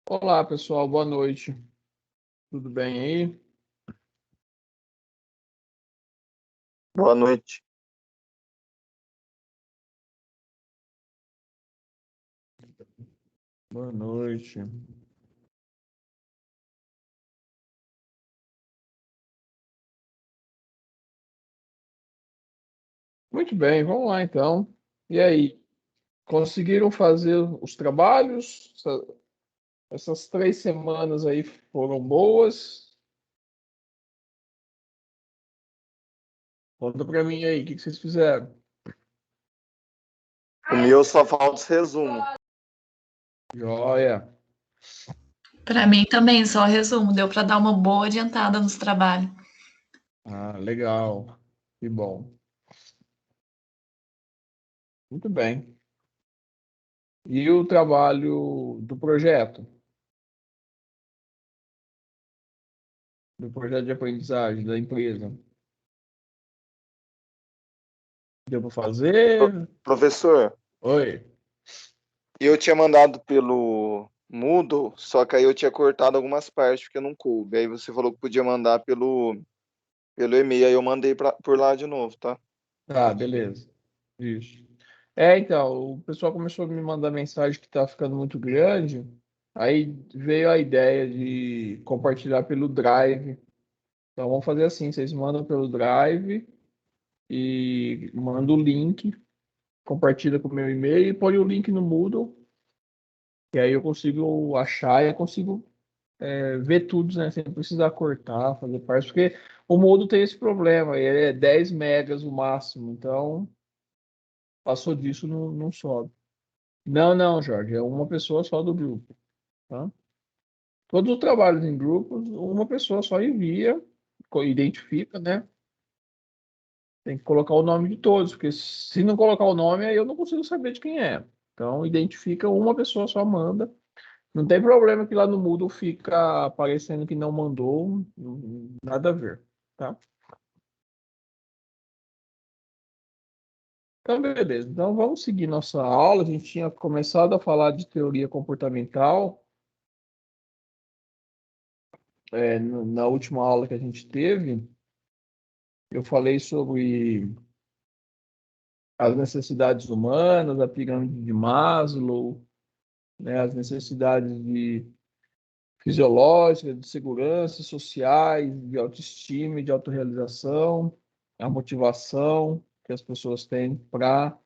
Olá, pessoal, boa noite. Tudo bem aí? Boa noite. Boa noite. Muito bem, vamos lá então. E aí, conseguiram fazer os trabalhos? Essas 3 semanas aí foram boas? Conta pra mim aí, o que vocês fizeram? O meu só falta os resumos. Joia. Para mim também, só resumo, deu para dar uma boa adiantada nos trabalhos. Ah, legal. Que bom. Muito bem. E o trabalho do projeto de aprendizagem da empresa? Deu para fazer? Professor, Oi. eu tinha mandado pelo Moodle, só que aí eu tinha cortado algumas partes porque não coube. Aí você falou que podia mandar pelo e-mail, aí eu mandei por lá de novo, tá? Tá, beleza. Isso. Então, o pessoal começou a me mandar mensagem que tá ficando muito grande. Aí veio a ideia de compartilhar pelo Drive. Então, vamos fazer assim: vocês mandam pelo Drive e mandam o link, compartilha com o meu e-mail e põe o link no Moodle, que aí eu consigo achar e eu consigo ver tudo, né? Sem precisar cortar, fazer parte, porque o Moodle tem esse problema, ele é 10 megas o máximo, então passou disso não sobe. Não, não, Jorge, é uma pessoa só do grupo, tá? Todos os trabalhos em grupos, uma pessoa só envia, identifica, né? Tem que colocar o nome de todos, porque se não colocar o nome, aí eu não consigo saber de quem é. Então, identifica uma pessoa só manda. Não tem problema que lá no Moodle fica aparecendo que não mandou, nada a ver, tá? Então, beleza. Então, vamos seguir nossa aula. A gente tinha começado a falar de teoria comportamental, na última aula que a gente teve. Eu falei sobre as necessidades humanas, a pirâmide de Maslow, né, as necessidades fisiológicas, de segurança, sociais, de autoestima e de autorrealização, a motivação que as pessoas têm para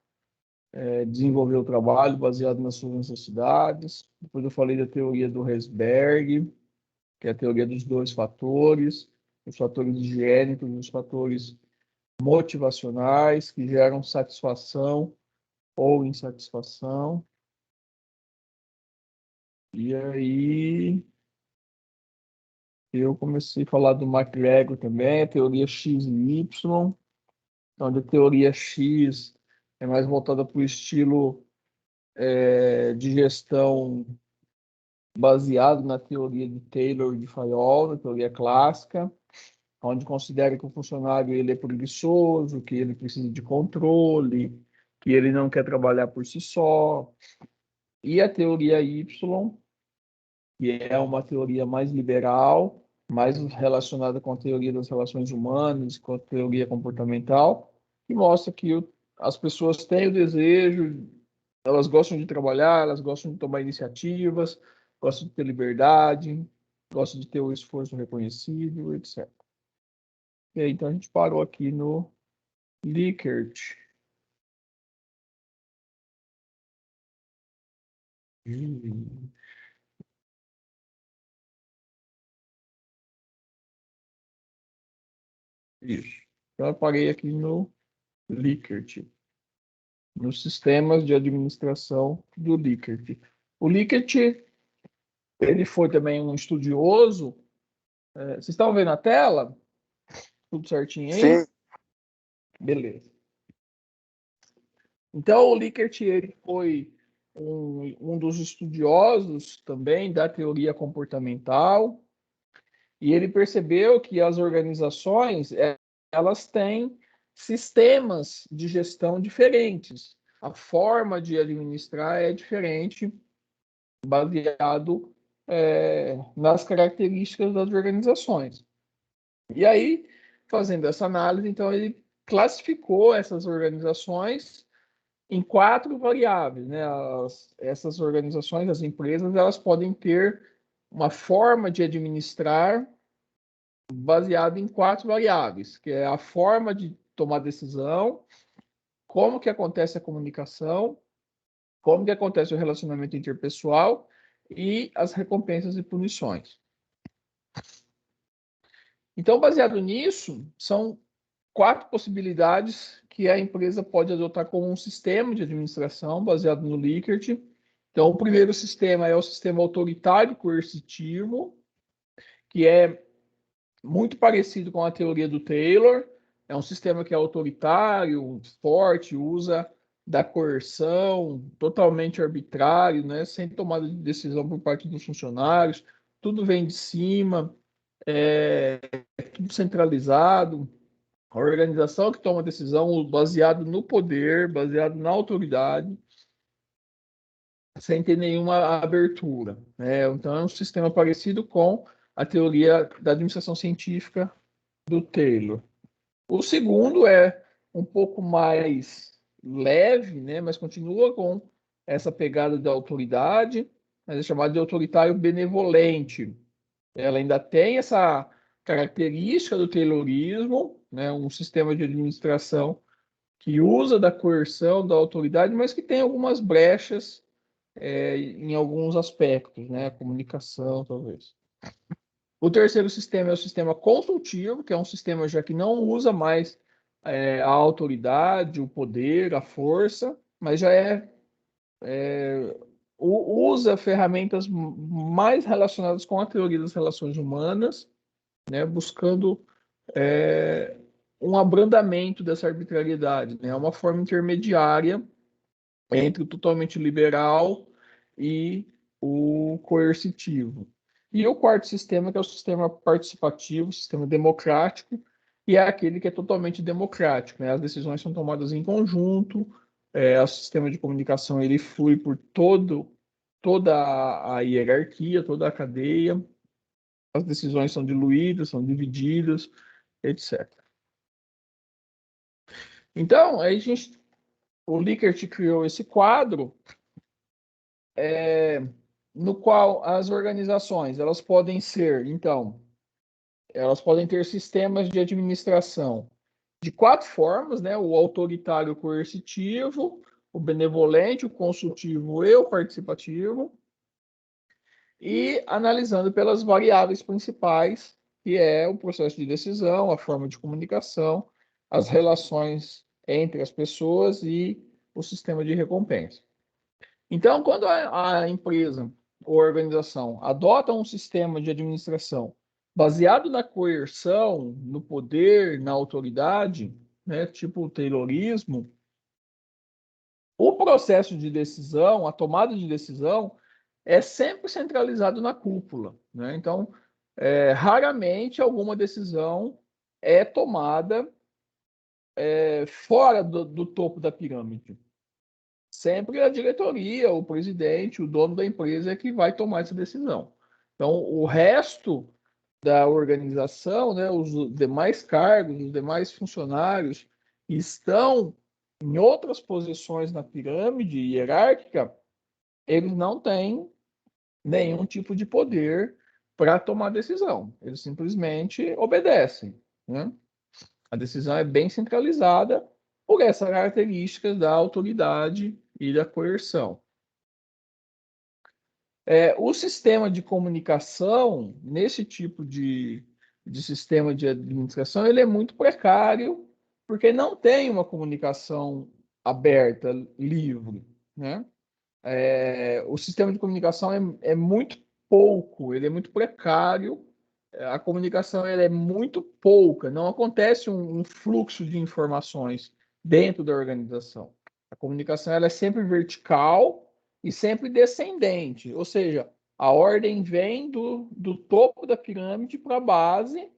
desenvolver o trabalho baseado nas suas necessidades. Depois eu falei da teoria do Herzberg, que é a teoria dos dois fatores, os fatores higiênicos e os fatores motivacionais que geram satisfação ou insatisfação. E aí eu comecei a falar do McGregor também, a teoria X e Y, onde a teoria X é mais voltada para o estilo de gestão baseado na teoria de Taylor e de Fayol, na teoria clássica, onde considera que o funcionário ele é preguiçoso, que ele precisa de controle, que ele não quer trabalhar por si só. E a teoria Y, que é uma teoria mais liberal, mais relacionada com a teoria das relações humanas, com a teoria comportamental, que mostra que as pessoas têm o desejo, elas gostam de trabalhar, elas gostam de tomar iniciativas, gostam de ter liberdade, gostam de ter o esforço reconhecido, etc. E aí, então a gente parou aqui no Likert. Isso. Então eu parei aqui no Likert, nos sistemas de administração do Likert. O Likert, ele foi também um estudioso. Vocês estão vendo a tela? Tudo certinho aí? Sim, Beleza. Então, o Likert ele foi um dos estudiosos também da teoria comportamental, e ele percebeu que as organizações elas têm sistemas de gestão diferentes. A forma de administrar é diferente, baseado nas características das organizações. E aí, fazendo essa análise, então ele classificou essas organizações em 4 variáveis, né? Essas organizações, as empresas, elas podem ter uma forma de administrar baseada em 4 variáveis, que é a forma de tomar decisão, como que acontece a comunicação, como que acontece o relacionamento interpessoal e as recompensas e punições. Então, baseado nisso, são 4 possibilidades que a empresa pode adotar como um sistema de administração baseado no Likert. Então, o primeiro sistema é o sistema autoritário coercitivo, que é muito parecido com a teoria do Taylor. É um sistema que é autoritário, forte, usa da coerção, totalmente arbitrário, né? Sem tomada de decisão por parte dos funcionários. Tudo vem de cima, é tudo centralizado. A organização que toma decisão baseado no poder, baseado na autoridade, sem ter nenhuma abertura, né? Então, é um sistema parecido com a teoria da administração científica do Taylor. O segundo é um pouco mais leve, né? Mas continua com essa pegada da autoridade, mas é chamado de autoritário benevolente. Ela ainda tem essa característica do Taylorismo, né? Um sistema de administração que usa da coerção, da autoridade, mas que tem algumas brechas em alguns aspectos, né? A comunicação, talvez. O terceiro sistema é o sistema consultivo, que é um sistema já que não usa mais a autoridade, o poder, a força, mas já usa ferramentas mais relacionadas com a teoria das relações humanas, né? Buscando um abrandamento dessa arbitrariedade, né? Uma forma intermediária entre o totalmente liberal e o coercitivo. E o quarto sistema, que é o sistema participativo, o sistema democrático, e é aquele que é totalmente democrático, né? As decisões são tomadas em conjunto, o sistema de comunicação ele flui por toda a hierarquia, toda a cadeia, as decisões são diluídas, são divididas, etc. Então, aí o Likert criou esse quadro no qual as organizações elas podem ser, então, elas podem ter sistemas de administração de 4 formas, né? O autoritário coercitivo, o benevolente, o consultivo e o participativo, e analisando pelas variáveis principais, que é o processo de decisão, a forma de comunicação, as relações entre as pessoas e o sistema de recompensa. Então, quando a empresa ou organização adota um sistema de administração baseado na coerção, no poder, na autoridade, né, tipo o Taylorismo, o processo de decisão, a tomada de decisão, é sempre centralizado na cúpula, né? Então, raramente alguma decisão é tomada fora do topo da pirâmide. Sempre a diretoria, o presidente, o dono da empresa é que vai tomar essa decisão. Então, o resto da organização, né, os demais cargos, os demais funcionários estão em outras posições na pirâmide hierárquica, eles não têm nenhum tipo de poder para tomar decisão. Eles simplesmente obedecem, né? A decisão é bem centralizada por essas características da autoridade e da coerção. O sistema de comunicação, nesse tipo de sistema de administração, ele é muito precário, porque não tem uma comunicação aberta, livre, né? O sistema de comunicação é muito pouco, ele é muito precário, a comunicação ela é muito pouca, não acontece um fluxo de informações dentro da organização. A comunicação ela é sempre vertical e sempre descendente, ou seja, a ordem vem do topo da pirâmide para a base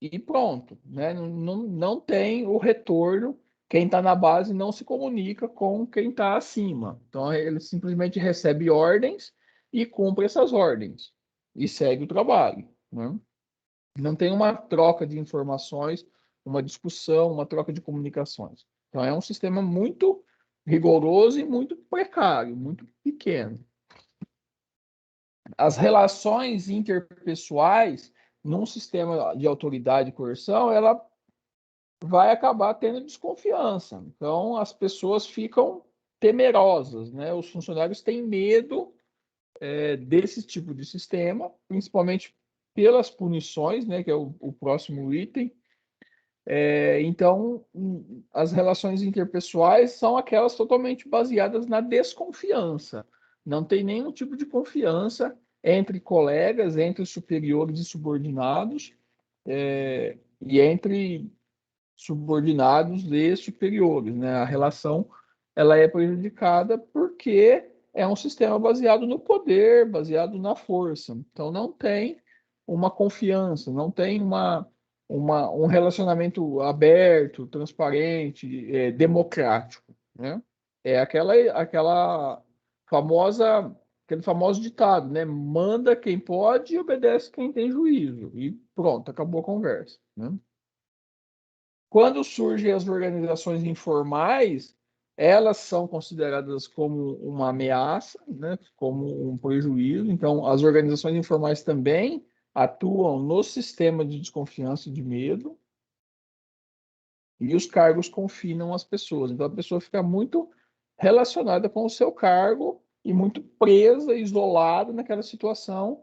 e pronto, né? Não tem o retorno. Quem está na base não se comunica com quem está acima. Então, ele simplesmente recebe ordens e cumpre essas ordens e segue o trabalho, né? Não tem uma troca de informações, uma discussão, uma troca de comunicações. Então, é um sistema muito rigoroso e muito precário, muito pequeno. As relações interpessoais num sistema de autoridade e coerção, ela vai acabar tendo desconfiança. Então, as pessoas ficam temerosas, né? Os funcionários têm medo desse tipo de sistema, principalmente pelas punições, né? Que é o próximo item. Então, as relações interpessoais são aquelas totalmente baseadas na desconfiança. Não tem nenhum tipo de confiança entre colegas, entre superiores e subordinados, e entre subordinados e superiores, né? A relação ela é prejudicada porque é um sistema baseado no poder, baseado na força. Então não tem uma confiança, não tem um relacionamento aberto, transparente, democrático, né? É aquela famosa aquele famoso ditado, né? Manda quem pode e obedece quem tem juízo. E pronto, acabou a conversa, né? Quando surgem as organizações informais, elas são consideradas como uma ameaça, né, como um prejuízo. Então, as organizações informais também atuam no sistema de desconfiança e de medo, e os cargos confinam as pessoas. Então, a pessoa fica muito relacionada com o seu cargo e muito presa, isolada naquela situação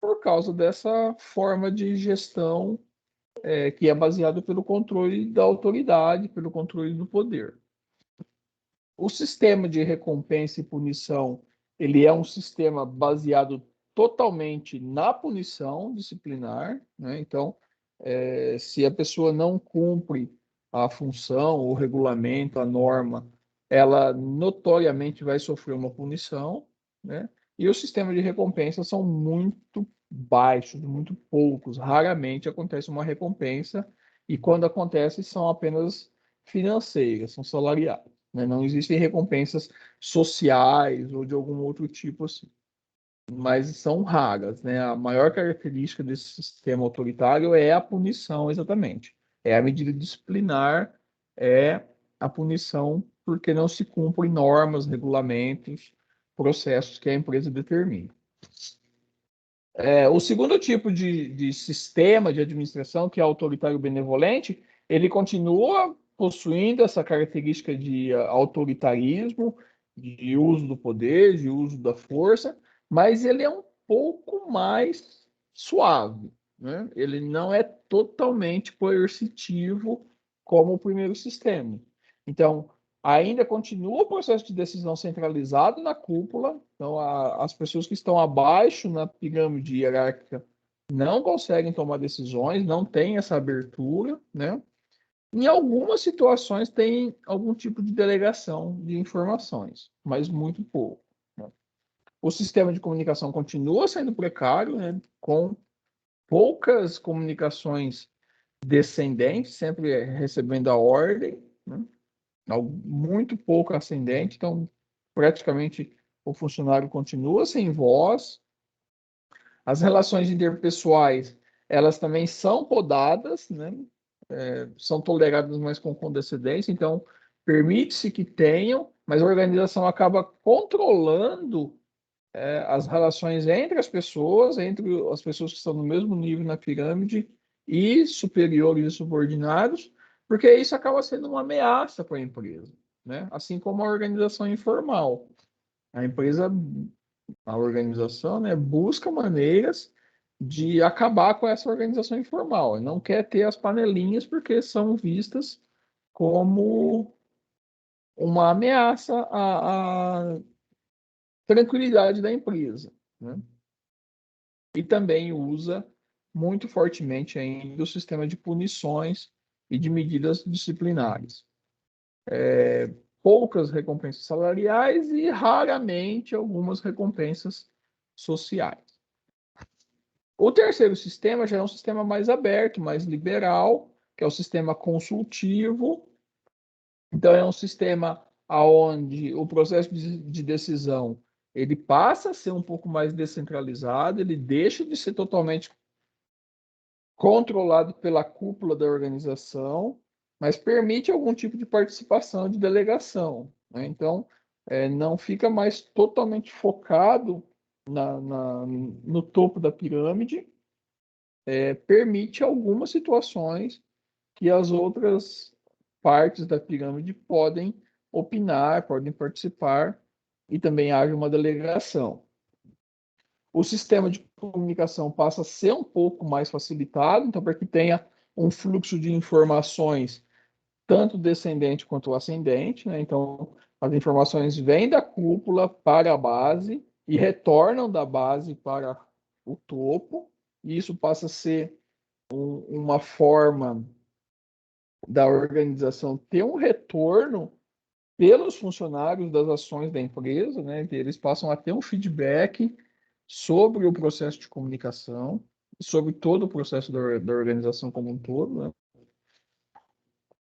por causa dessa forma de gestão que é baseado pelo controle da autoridade, pelo controle do poder. O sistema de recompensa e punição, ele é um sistema baseado totalmente na punição disciplinar, né? Então, se a pessoa não cumpre a função, o regulamento, a norma, ela notoriamente vai sofrer uma punição, né? E os sistemas de recompensa são muito baixos, muito poucos. Raramente acontece uma recompensa, e quando acontece, são apenas financeiras, são salariais, né? Não existem recompensas sociais ou de algum outro tipo assim. Mas são raras, né? A maior característica desse sistema autoritário é a punição, exatamente. É a medida disciplinar, é a punição porque não se cumprem normas, regulamentos, processos que a empresa determina. O segundo tipo de sistema de administração, que é autoritário benevolente, ele continua possuindo essa característica de autoritarismo, de uso do poder, de uso da força, mas ele é um pouco mais suave, né? Ele não é totalmente coercitivo como o primeiro sistema. Então, ainda continua o processo de decisão centralizado na cúpula, então as pessoas que estão abaixo na pirâmide hierárquica não conseguem tomar decisões, não têm essa abertura, né? Em algumas situações tem algum tipo de delegação de informações, mas muito pouco, né? O sistema de comunicação continua sendo precário, né? Com poucas comunicações descendentes, sempre recebendo a ordem, né? Muito pouco ascendente, então praticamente o funcionário continua sem voz. As relações interpessoais, elas também são podadas, né? São toleradas, mas com condescendência, então permite-se que tenham, mas a organização acaba controlando as relações entre as pessoas que estão no mesmo nível na pirâmide e superiores e subordinados, porque isso acaba sendo uma ameaça para a empresa, né? Assim como a organização informal. A organização, né, busca maneiras de acabar com essa organização informal. Não quer ter as panelinhas porque são vistas como uma ameaça à tranquilidade da empresa, né? E também usa muito fortemente ainda o sistema de punições e de medidas disciplinares. Poucas recompensas salariais e raramente algumas recompensas sociais. O terceiro sistema já é um sistema mais aberto, mais liberal, que é o sistema consultivo. Então, é um sistema onde o processo de decisão ele passa a ser um pouco mais descentralizado, ele deixa de ser totalmente controlado pela cúpula da organização, mas permite algum tipo de participação de delegação, né? Então, não fica mais totalmente focado no topo da pirâmide, permite algumas situações que as outras partes da pirâmide podem opinar, podem participar, e também haja uma delegação. O sistema de comunicação passa a ser um pouco mais facilitado, então, para que tenha um fluxo de informações, tanto descendente quanto ascendente, né? Então, as informações vêm da cúpula para a base e retornam da base para o topo, e isso passa a ser uma forma da organização ter um retorno pelos funcionários das ações da empresa, né? Eles passam a ter um feedback sobre o processo de comunicação, sobre todo o processo da organização como um todo, né?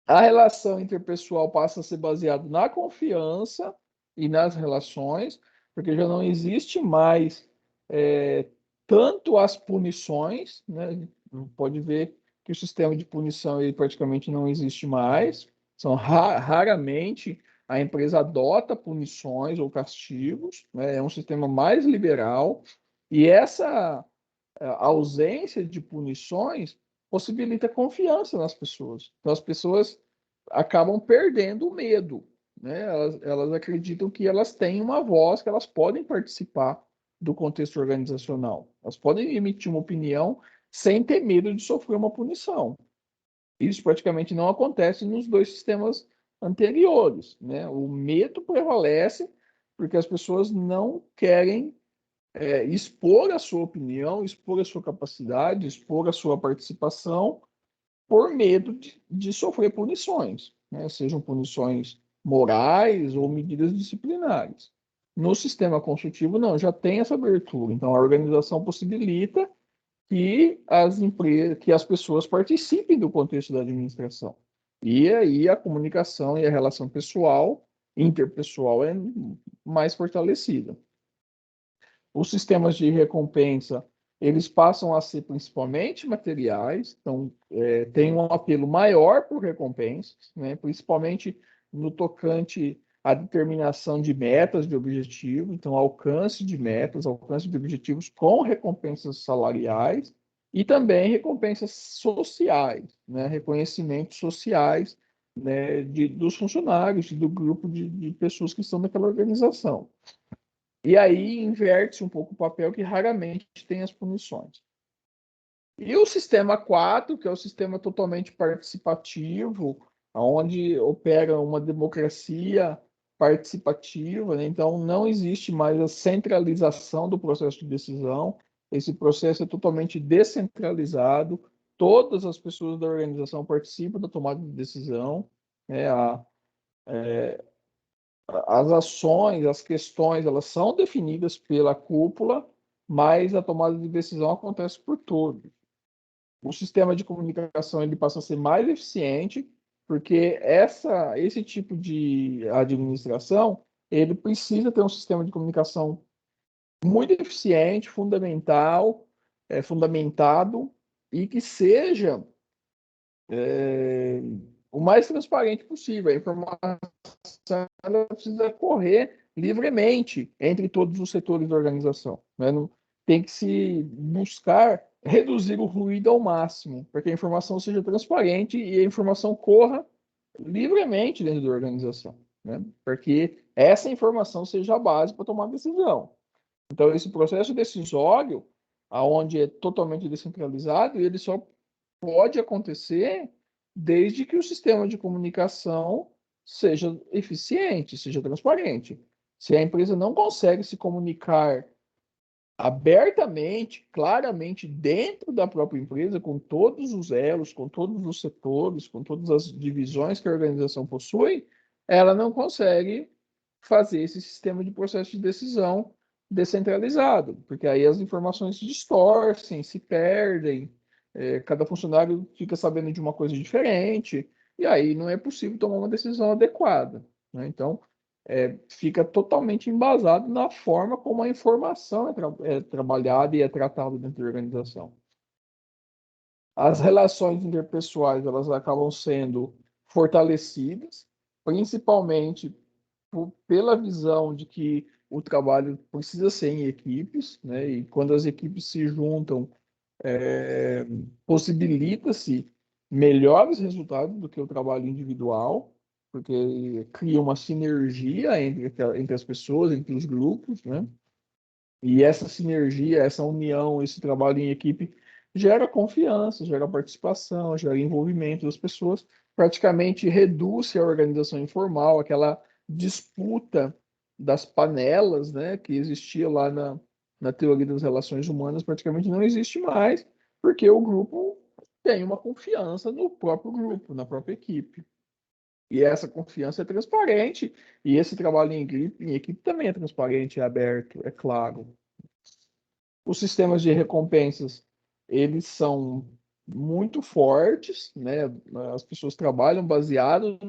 A relação interpessoal passa a ser baseada na confiança e nas relações, porque já não existe mais tanto as punições, né? Pode ver que o sistema de punição ele praticamente não existe mais. São raramente a empresa adota punições ou castigos, né? É um sistema mais liberal e essa ausência de punições possibilita confiança nas pessoas. Então as pessoas acabam perdendo o medo, né? Elas acreditam que elas têm uma voz, que elas podem participar do contexto organizacional. Elas podem emitir uma opinião sem ter medo de sofrer uma punição. Isso praticamente não acontece nos dois sistemas anteriores, né? O medo prevalece porque as pessoas não querem expor a sua opinião, expor a sua capacidade, expor a sua participação por medo de sofrer punições, né? Sejam punições morais ou medidas disciplinares. No sistema consultivo, não, já tem essa abertura. Então, a organização possibilita que as empresas, que as pessoas participem do contexto da administração. E aí a comunicação e a relação pessoal, interpessoal, é mais fortalecida. Os sistemas de recompensa, eles passam a ser principalmente materiais, então tem um apelo maior por recompensas, né? Principalmente no tocante à determinação de metas de objetivo, então alcance de metas, alcance de objetivos com recompensas salariais e também recompensas sociais, né? Reconhecimentos sociais, né? Dos funcionários, do grupo de pessoas que estão naquela organização. E aí inverte-se um pouco o papel, que raramente tem as punições. E o sistema 4, que é o sistema totalmente participativo, onde opera uma democracia participativa, né? Então não existe mais a centralização do processo de decisão, esse processo é totalmente descentralizado, todas as pessoas da organização participam da tomada de decisão, né? As ações, as questões, elas são definidas pela cúpula, mas a tomada de decisão acontece por todos. O sistema de comunicação ele passa a ser mais eficiente, porque esse tipo de administração ele precisa ter um sistema de comunicação muito eficiente, fundamentado e que seja o mais transparente possível. A informação ela precisa correr livremente entre todos os setores da organização, né? Não, tem que se buscar reduzir o ruído ao máximo, para que a informação seja transparente e a informação corra livremente dentro da organização, né? Para que essa informação seja a base para tomar decisão. Então, esse processo decisório, aonde é totalmente descentralizado, ele só pode acontecer desde que o sistema de comunicação seja eficiente, seja transparente. Se a empresa não consegue se comunicar abertamente, claramente, dentro da própria empresa, com todos os elos, com todos os setores, com todas as divisões que a organização possui, ela não consegue fazer esse sistema de processo de decisão descentralizado, porque aí as informações se distorcem, se perdem, cada funcionário fica sabendo de uma coisa diferente, e aí não é possível tomar uma decisão adequada, né? Então, fica totalmente embasado na forma como a informação é trabalhada e é tratada dentro da organização. As relações interpessoais, elas acabam sendo fortalecidas, principalmente pela visão de que o trabalho precisa ser em equipes, né? E quando as equipes se juntam, possibilita-se melhores resultados do que o trabalho individual, porque cria uma sinergia entre as pessoas, entre os grupos, né? E essa sinergia, essa união, esse trabalho em equipe gera confiança, gera participação, gera envolvimento das pessoas, praticamente reduz a organização informal, aquela disputa das panelas, né, que existia lá na teoria das relações humanas, praticamente não existe mais, porque o grupo tem uma confiança no próprio grupo, na própria equipe. E essa confiança é transparente, e esse trabalho em equipe também é transparente, é aberto, é claro. Os sistemas de recompensas, eles são muito fortes, né? As pessoas trabalham baseado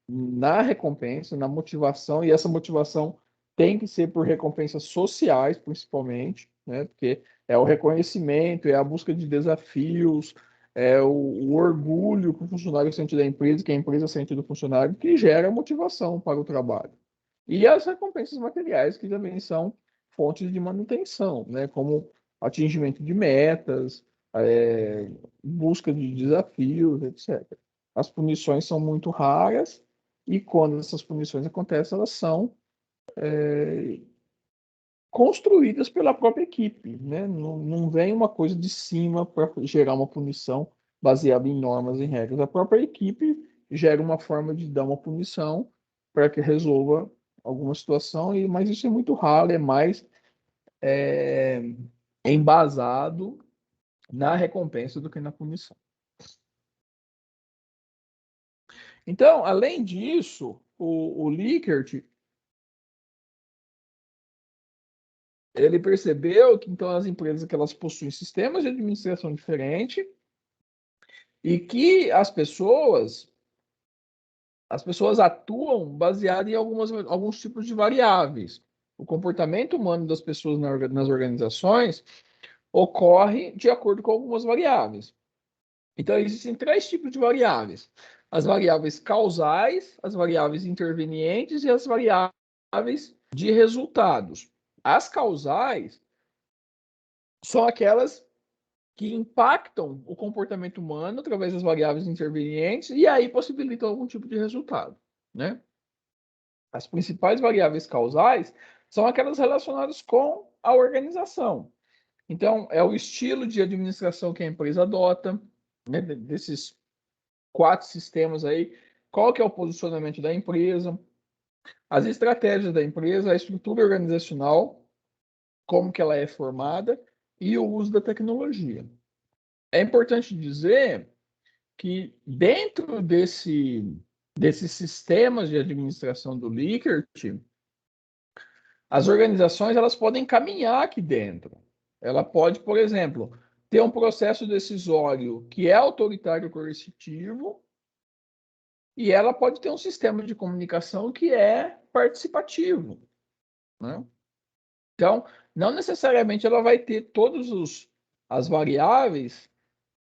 na recompensa, na motivação, e essa motivação tem que ser por recompensas sociais, principalmente, né? Porque é o reconhecimento, é a busca de desafios, é o orgulho que o funcionário sente da empresa, que a empresa sente do funcionário, que gera motivação para o trabalho. E as recompensas materiais, que também são fontes de manutenção, né? Como atingimento de metas, busca de desafios, etc. As punições são muito raras e quando essas punições acontecem, elas são construídas pela própria equipe, né? Não vem uma coisa de cima para gerar uma punição baseada em normas e regras. A própria equipe gera uma forma de dar uma punição para que resolva alguma situação, mas isso é muito raro, é mais embasado na recompensa do que na punição. Então, além disso, o Likert, ele percebeu que então as empresas que elas possuem sistemas de administração diferentes e que as pessoas atuam baseado em alguns tipos de variáveis. O comportamento humano das pessoas nas organizações ocorre de acordo com algumas variáveis. Então, existem 3 tipos de variáveis: as variáveis causais, as variáveis intervenientes e as variáveis de resultados. As causais são aquelas que impactam o comportamento humano através das variáveis intervenientes e aí possibilitam algum tipo de resultado, né? As principais variáveis causais são aquelas relacionadas com a organização. Então, é o estilo de administração que a empresa adota, né, desses 4 sistemas aí, qual que é o posicionamento da empresa, as estratégias da empresa, a estrutura organizacional, como que ela é formada e o uso da tecnologia. É importante dizer que dentro desses sistemas de administração do Likert, as organizações elas podem caminhar aqui dentro. Ela pode, por exemplo, ter um processo decisório que é autoritário coercitivo e ela pode ter um sistema de comunicação que é participativo, né? Então, não necessariamente ela vai ter todas as variáveis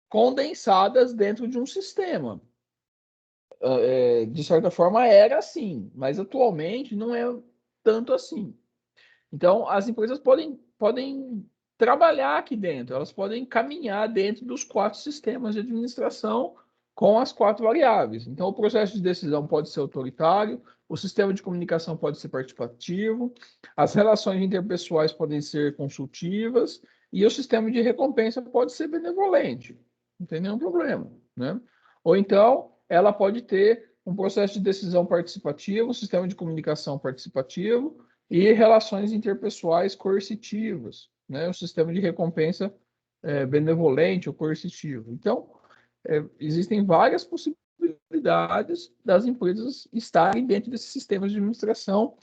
condensadas dentro de um sistema. De certa forma era assim, mas atualmente não é tanto assim. Então, as empresas podem trabalhar aqui dentro, elas podem caminhar dentro dos 4 sistemas de administração com as 4 variáveis. Então, o processo de decisão pode ser autoritário, o sistema de comunicação pode ser participativo, as relações interpessoais podem ser consultivas e o sistema de recompensa pode ser benevolente. Não tem nenhum problema, né? Ou então, ela pode ter um processo de decisão participativo, um sistema de comunicação participativo, e relações interpessoais coercitivas, né? O sistema de recompensa benevolente ou coercitivo. Então, existem várias possibilidades das empresas estarem dentro desses sistemas de administração,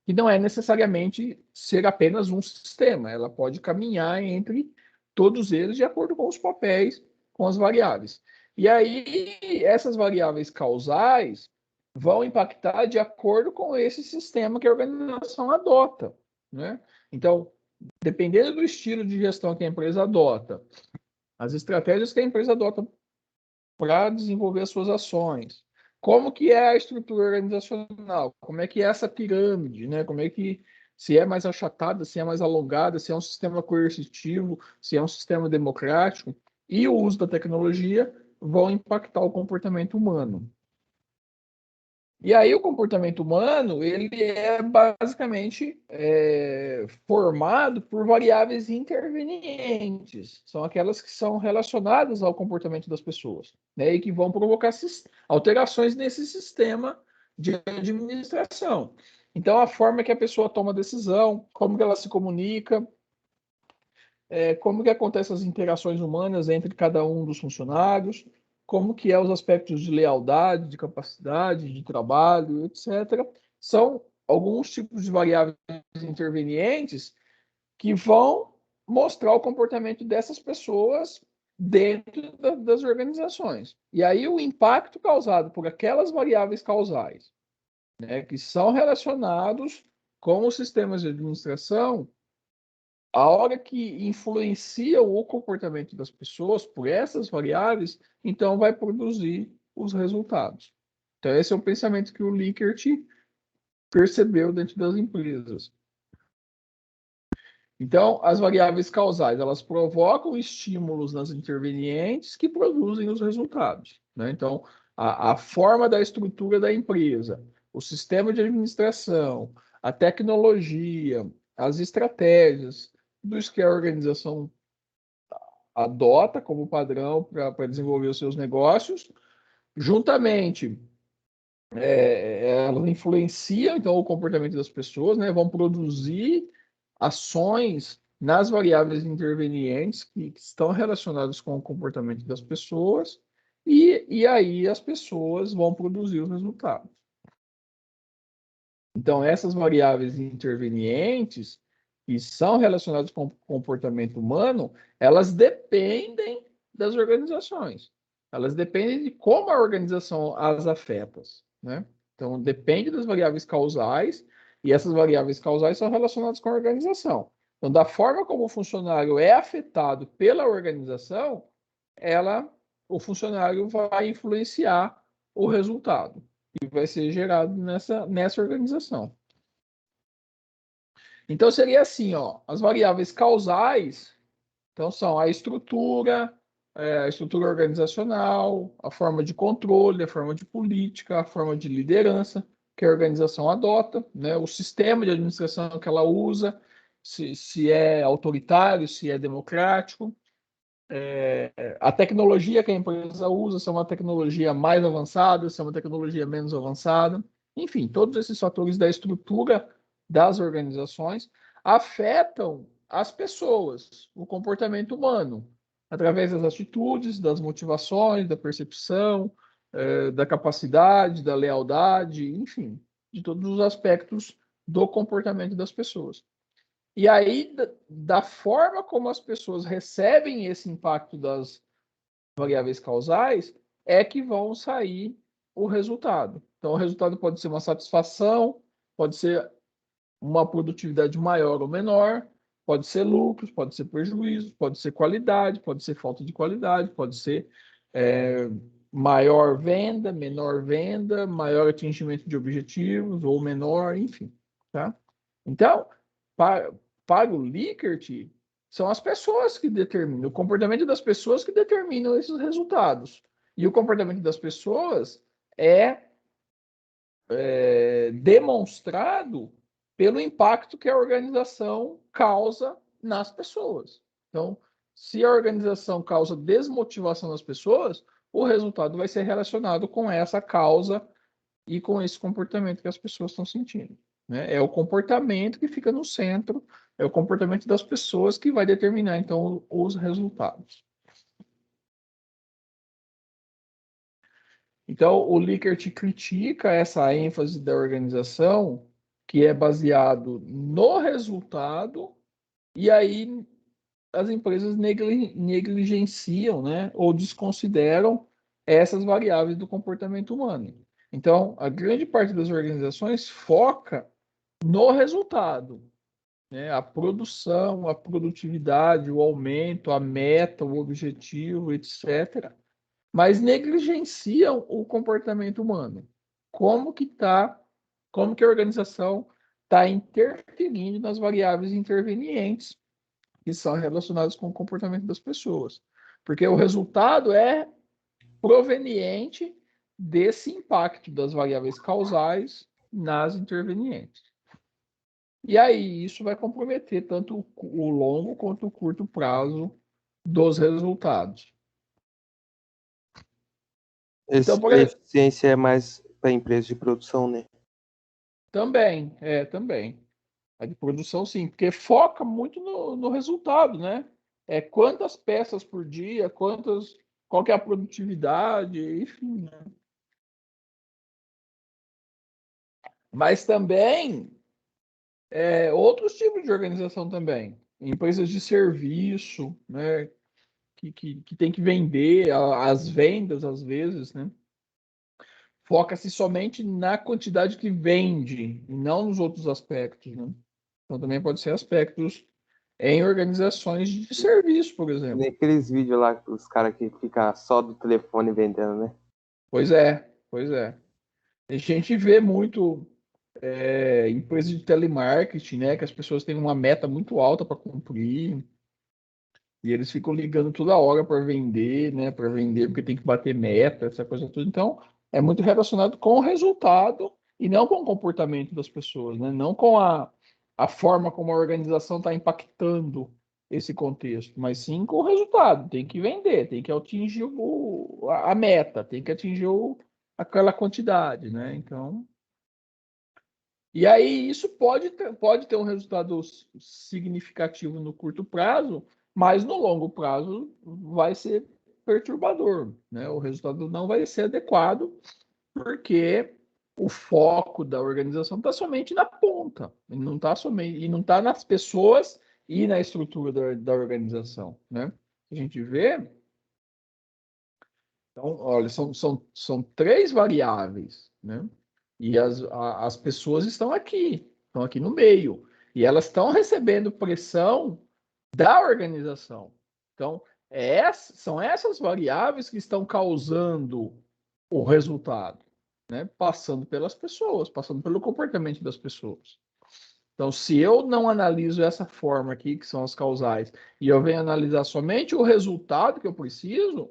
que não é necessariamente ser apenas um sistema, ela pode caminhar entre todos eles de acordo com os papéis, com as variáveis. E aí, essas variáveis causais, vão impactar de acordo com esse sistema que a organização adota, né? Então, dependendo do estilo de gestão que a empresa adota, as estratégias que a empresa adota para desenvolver as suas ações, como que é a estrutura organizacional, como é que é essa pirâmide, né? Como é que, se é mais achatada, se é mais alongada, se é um sistema coercitivo, se é um sistema democrático, e o uso da tecnologia vão impactar o comportamento humano. E aí o comportamento humano, ele é basicamente formado por variáveis intervenientes. São aquelas que são relacionadas ao comportamento das pessoas, né? E que vão provocar alterações nesse sistema de administração. Então, a forma que a pessoa toma decisão, como que ela se comunica, como que acontecem as interações humanas entre cada um dos funcionários, como que é os aspectos de lealdade, de capacidade, de trabalho, etc. São alguns tipos de variáveis intervenientes que vão mostrar o comportamento dessas pessoas dentro das organizações. E aí o impacto causado por aquelas variáveis causais, né, que são relacionados com os sistemas de administração, a hora que influencia o comportamento das pessoas por essas variáveis, então vai produzir os resultados. Então, esse é o pensamento que o Likert percebeu dentro das empresas. Então, as variáveis causais, elas provocam estímulos nas intervenientes que produzem os resultados, né? Então, a forma da estrutura da empresa, o sistema de administração, a tecnologia, as estratégias, tudo isso que a organização adota como padrão para desenvolver os seus negócios, juntamente elas influenciam então o comportamento das pessoas, né? Vão produzir ações nas variáveis intervenientes que estão relacionadas com o comportamento das pessoas e aí as pessoas vão produzir os resultados. Então, essas variáveis intervenientes que são relacionadas com o comportamento humano, elas dependem das organizações. Elas dependem de como a organização as afeta, né? Então, depende das variáveis causais, e essas variáveis causais são relacionadas com a organização. Então, da forma como o funcionário é afetado pela organização, o funcionário vai influenciar o resultado que vai ser gerado nessa organização. Então, seria assim, ó, as variáveis causais, então, são a estrutura organizacional, a forma de controle, a forma de política, a forma de liderança que a organização adota, né, o sistema de administração que ela usa, se é autoritário, se é democrático, a tecnologia que a empresa usa, se é uma tecnologia mais avançada, se é uma tecnologia menos avançada. Enfim, todos esses fatores da estrutura das organizações afetam as pessoas, o comportamento humano, através das atitudes, das motivações, da percepção, da capacidade, da lealdade, enfim, de todos os aspectos do comportamento das pessoas. E aí, da forma como as pessoas recebem esse impacto das variáveis causais, é que vão sair o resultado. Então, o resultado pode ser uma satisfação, pode ser uma produtividade maior ou menor, pode ser lucros, pode ser prejuízo, pode ser qualidade, pode ser falta de qualidade, pode ser maior venda, menor venda, maior atingimento de objetivos ou menor, enfim. Tá? Então, para o Likert, são as pessoas que determinam, o comportamento das pessoas que determinam esses resultados. E o comportamento das pessoas é demonstrado pelo impacto que a organização causa nas pessoas. Então, se a organização causa desmotivação nas pessoas, o resultado vai ser relacionado com essa causa e com esse comportamento que as pessoas estão sentindo. Né? É o comportamento que fica no centro, é o comportamento das pessoas que vai determinar, então, os resultados. Então, o Likert critica essa ênfase da organização, que é baseado no resultado, e aí as empresas negligenciam, né, ou desconsideram essas variáveis do comportamento humano. Então, a grande parte das organizações foca no resultado, né? A produção, a produtividade, o aumento, a meta, o objetivo, etc. Mas negligenciam o comportamento humano. Como que a organização está interferindo nas variáveis intervenientes que são relacionadas com o comportamento das pessoas. Porque o resultado é proveniente desse impacto das variáveis causais nas intervenientes. E aí isso vai comprometer tanto o longo quanto o curto prazo dos resultados. Então, A eficiência é mais para empresas de produção, né? também. A de produção, sim, porque foca muito no resultado, né? Quantas peças por dia, qual que é a produtividade, enfim. Né? Mas também outros tipos de organização também. Empresas de serviço, né? Que tem que vender, as vendas, às vezes, né? Foca-se somente na quantidade que vende, e não nos outros aspectos, né? Então também pode ser aspectos em organizações de serviço, por exemplo. Nem aqueles vídeos lá, os caras que ficam só do telefone vendendo, né? Pois é. A gente vê muito empresas de telemarketing, né? Que as pessoas têm uma meta muito alta para cumprir e eles ficam ligando toda hora para vender, né? Para vender porque tem que bater meta, essa coisa toda. Então, é muito relacionado com o resultado e não com o comportamento das pessoas, né? Não com a forma como a organização está impactando esse contexto, mas sim com o resultado. Tem que vender, tem que atingir a meta, tem que atingir aquela quantidade, né? Então, e aí isso pode ter um resultado significativo no curto prazo, mas no longo prazo vai ser perturbador, né? O resultado não vai ser adequado, porque o foco da organização está somente na ponta, e não está nas pessoas e na estrutura da organização, né? A gente vê, então, olha, são três variáveis, né? E as pessoas estão aqui no meio, e elas estão recebendo pressão da organização. Então, são essas variáveis que estão causando o resultado, né? Passando pelas pessoas, passando pelo comportamento das pessoas. Então, se eu não analiso essa forma aqui, que são as causais, e eu venho analisar somente o resultado que eu preciso,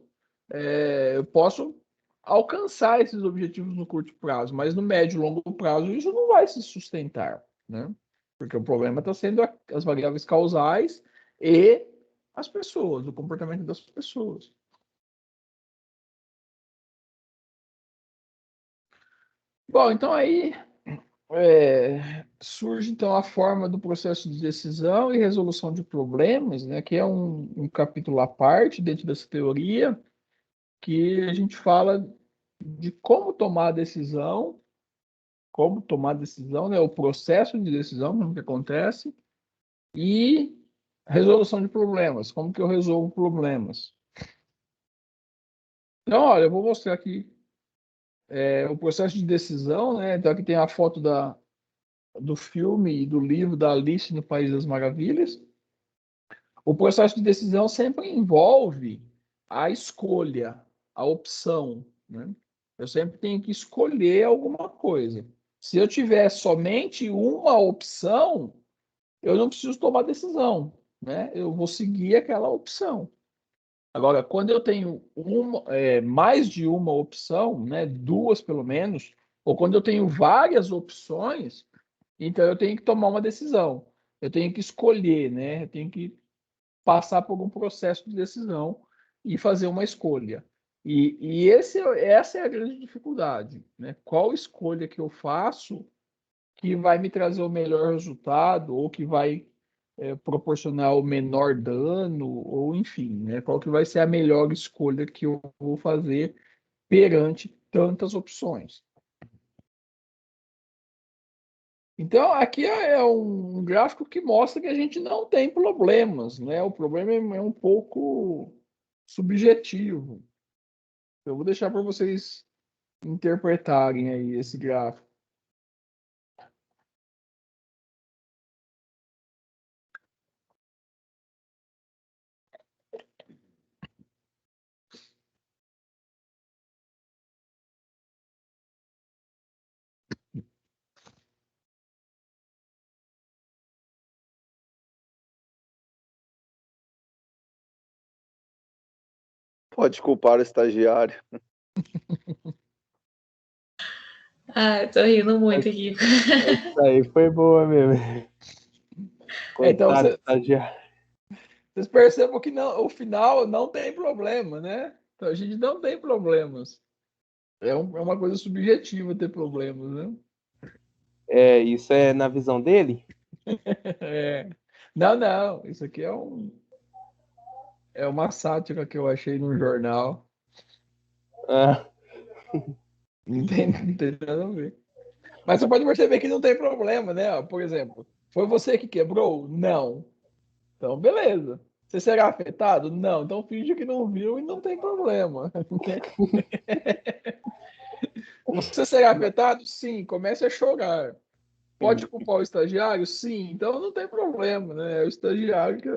eu posso alcançar esses objetivos no curto prazo, mas no médio e longo prazo isso não vai se sustentar, né? Porque o problema está sendo as variáveis causais e as pessoas, o comportamento das pessoas. Bom, então aí surge então a forma do processo de decisão e resolução de problemas, né, que é um capítulo à parte dentro dessa teoria, que a gente fala de como tomar a decisão, né, o processo de decisão, como que acontece, e resolução de problemas, como que eu resolvo problemas. Então, olha, eu vou mostrar aqui o processo de decisão, né? Então aqui tem a foto do filme e do livro da Alice no País das Maravilhas. O processo de decisão sempre envolve a escolha, a opção, né? Eu sempre tenho que escolher alguma coisa. Se eu tiver somente uma opção, eu não preciso tomar decisão, né? Eu vou seguir aquela opção. Agora, quando eu tenho mais de uma opção, né, duas pelo menos, ou quando eu tenho várias opções, então eu tenho que tomar uma decisão. Eu tenho que escolher, né? Eu tenho que passar por um processo de decisão e fazer uma escolha. E essa é a grande dificuldade, né? Qual escolha que eu faço que vai me trazer o melhor resultado ou que vai proporcionar o menor dano, ou enfim, né? Qual que vai ser a melhor escolha que eu vou fazer perante tantas opções. Então, aqui é um gráfico que mostra que a gente não tem problemas, né? O problema é um pouco subjetivo. Eu vou deixar para vocês interpretarem aí esse gráfico. Pode culpar o estagiário. Ah, tô rindo muito aqui. Isso aí foi boa mesmo. Então, Coitado, estagiário. vocês percebam que não, o final não tem problema, né? Então, a gente não tem problemas. É uma coisa subjetiva ter problemas, né? Isso é na visão dele? É. Não. Isso aqui é uma sátira que eu achei num jornal. Ah, Não tem nada a ver. Mas você pode perceber que não tem problema, né? Por exemplo, foi você que quebrou? Não. Então, beleza. Você será afetado? Não. Então, finge que não viu e não tem problema. Você será afetado? Sim. Comece a chorar. Pode culpar o estagiário? Sim. Então, não tem problema, né? É o estagiário que...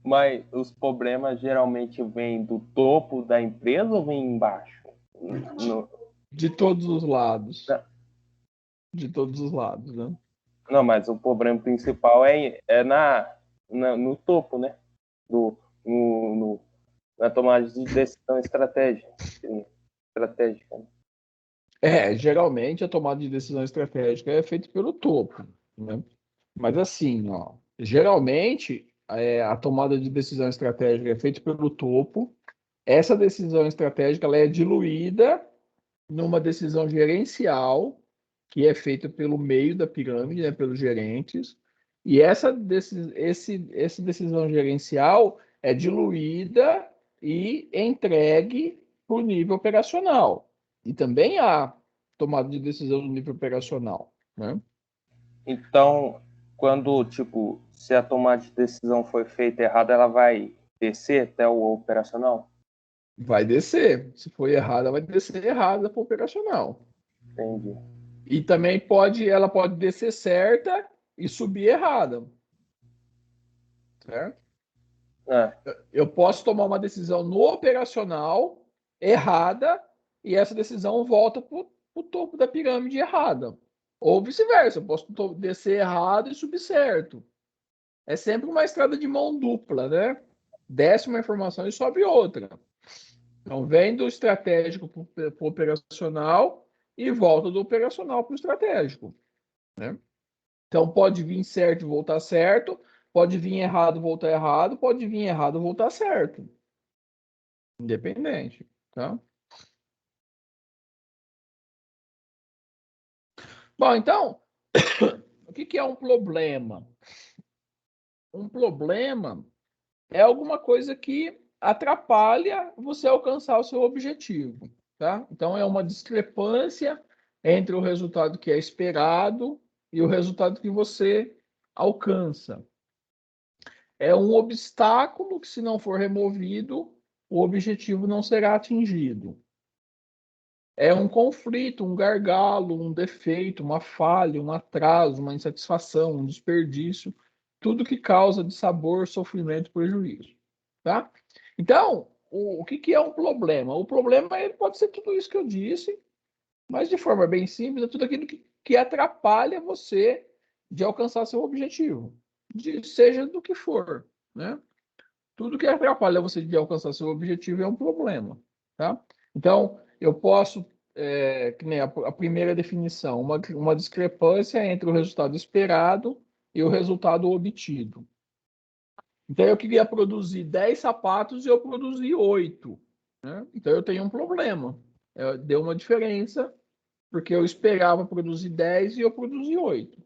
mas os problemas geralmente vêm do topo da empresa ou vêm embaixo? No- De todos os lados. De todos os lados, né? Não, mas o problema principal é no topo, né? Do, na tomada de decisão estratégica. Né? Geralmente a tomada de decisão estratégica é feita pelo topo, né? Mas assim, ó, geralmente a tomada de decisão estratégica é feita pelo topo. Essa decisão estratégica ela é diluída numa decisão gerencial que é feita pelo meio da pirâmide, né, pelos gerentes. E essa decisão gerencial é diluída e entregue para o nível operacional. E também há tomada de decisão no nível operacional, né? Então, quando, tipo, se a tomada de decisão foi feita errada, ela vai descer até o operacional? Vai descer. Se for errada, vai descer errada para o operacional. Entendi. E também ela pode descer certa e subir errada. Certo? É, Eu posso tomar uma decisão no operacional errada e essa decisão volta para o topo da pirâmide errada. Ou vice-versa, eu posso descer errado e subir certo. É sempre uma estrada de mão dupla, né? Desce uma informação e sobe outra. Então, vem do estratégico para o operacional e volta do operacional para o estratégico, né? Então, pode vir certo e voltar certo, pode vir errado e voltar errado, pode vir errado e voltar certo. Independente, tá? Bom, então, o que é um problema? Um problema é alguma coisa que atrapalha você alcançar o seu objetivo, tá? Então, é uma discrepância entre o resultado que é esperado e o resultado que você alcança. É um obstáculo que, se não for removido, o objetivo não será atingido. É um conflito, um gargalo, um defeito, uma falha, um atraso, uma insatisfação, um desperdício, tudo que causa dissabor, sofrimento e prejuízo, tá? Então, o que é um problema? O problema ele pode ser tudo isso que eu disse, mas de forma bem simples, é tudo aquilo que atrapalha você de alcançar seu objetivo, seja do que for, né? Tudo que atrapalha você de alcançar seu objetivo é um problema, tá? Então, eu posso, que nem a primeira definição, uma discrepância entre o resultado esperado e o resultado obtido. Então, eu queria produzir 10 sapatos e eu produzi 8, né? Então, eu tenho um problema. Deu uma diferença, porque eu esperava produzir 10 e eu produzi 8.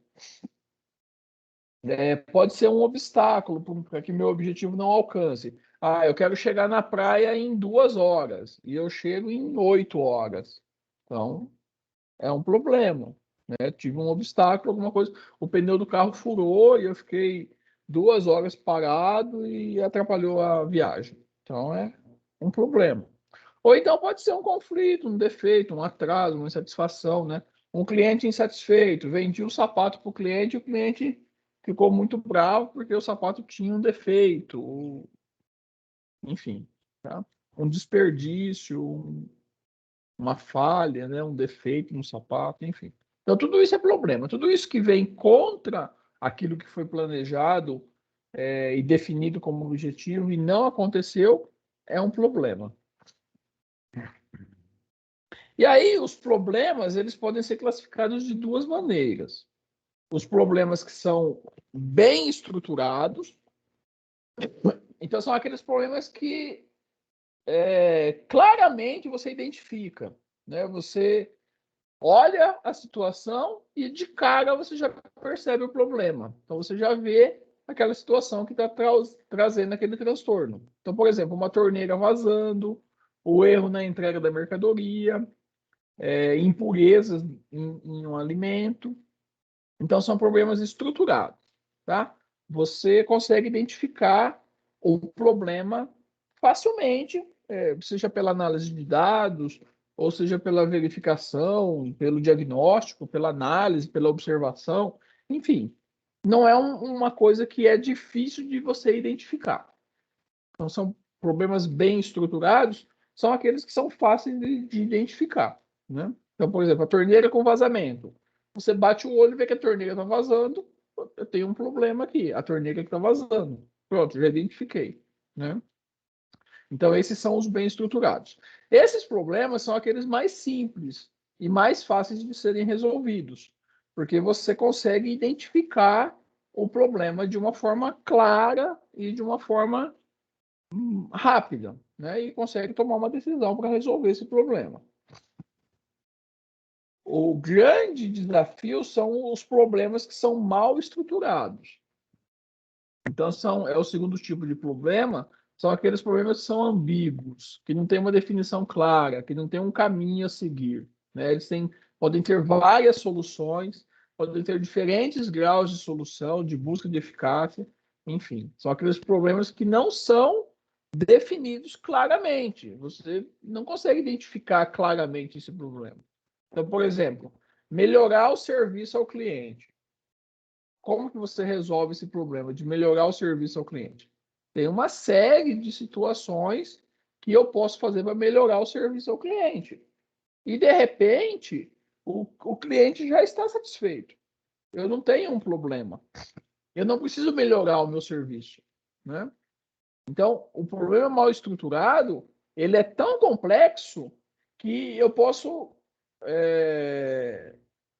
Pode ser um obstáculo para que meu objetivo não alcance. Eu quero chegar na praia em 2 horas e eu chego em 8 horas. Então, é um problema, né? Tive um obstáculo, alguma coisa. O pneu do carro furou e eu fiquei 2 horas parado e atrapalhou a viagem. Então, é um problema. Ou então pode ser um conflito, um defeito, um atraso, uma insatisfação, né? Um cliente insatisfeito, vendi o sapato para o cliente e o cliente ficou muito bravo porque o sapato tinha um defeito, enfim, tá? Um desperdício, uma falha, né? Um defeito no sapato, enfim. Então, tudo isso é problema. Tudo isso que vem contra aquilo que foi planejado e definido como objetivo e não aconteceu, é um problema. E aí, os problemas, eles podem ser classificados de duas maneiras. Os problemas que são bem estruturados. Então, são aqueles problemas que claramente você identifica, né? Você olha a situação e de cara você já percebe o problema. Então, você já vê aquela situação que está trazendo aquele transtorno. Então, por exemplo, uma torneira vazando, o erro na entrega da mercadoria, impurezas em um alimento. Então, são problemas estruturados, tá? Você consegue identificar o problema facilmente, seja pela análise de dados, ou seja pela verificação, pelo diagnóstico, pela análise, pela observação, enfim. Não é uma coisa que é difícil de você identificar. Então, são problemas bem estruturados, são aqueles que são fáceis de identificar, né? Então, por exemplo, a torneira com vazamento. Você bate o olho e vê que a torneira está vazando, eu tenho um problema aqui, a torneira que está vazando. Pronto, já identifiquei, né? Então, esses são os bem estruturados. Esses problemas são aqueles mais simples e mais fáceis de serem resolvidos, porque você consegue identificar o problema de uma forma clara e de uma forma rápida, né? E consegue tomar uma decisão para resolver esse problema. O grande desafio são os problemas que são mal estruturados. Então, é o segundo tipo de problema, são aqueles problemas que são ambíguos, que não tem uma definição clara, que não tem um caminho a seguir, né? Eles podem ter várias soluções, podem ter diferentes graus de solução, de busca de eficácia, enfim. São aqueles problemas que não são definidos claramente. Você não consegue identificar claramente esse problema. Então, por exemplo, melhorar o serviço ao cliente. Como que você resolve esse problema de melhorar o serviço ao cliente? Tem uma série de situações que eu posso fazer para melhorar o serviço ao cliente. E, de repente, o cliente já está satisfeito. Eu não tenho um problema. Eu não preciso melhorar o meu serviço, né? Então, o problema mal estruturado, ele é tão complexo que eu posso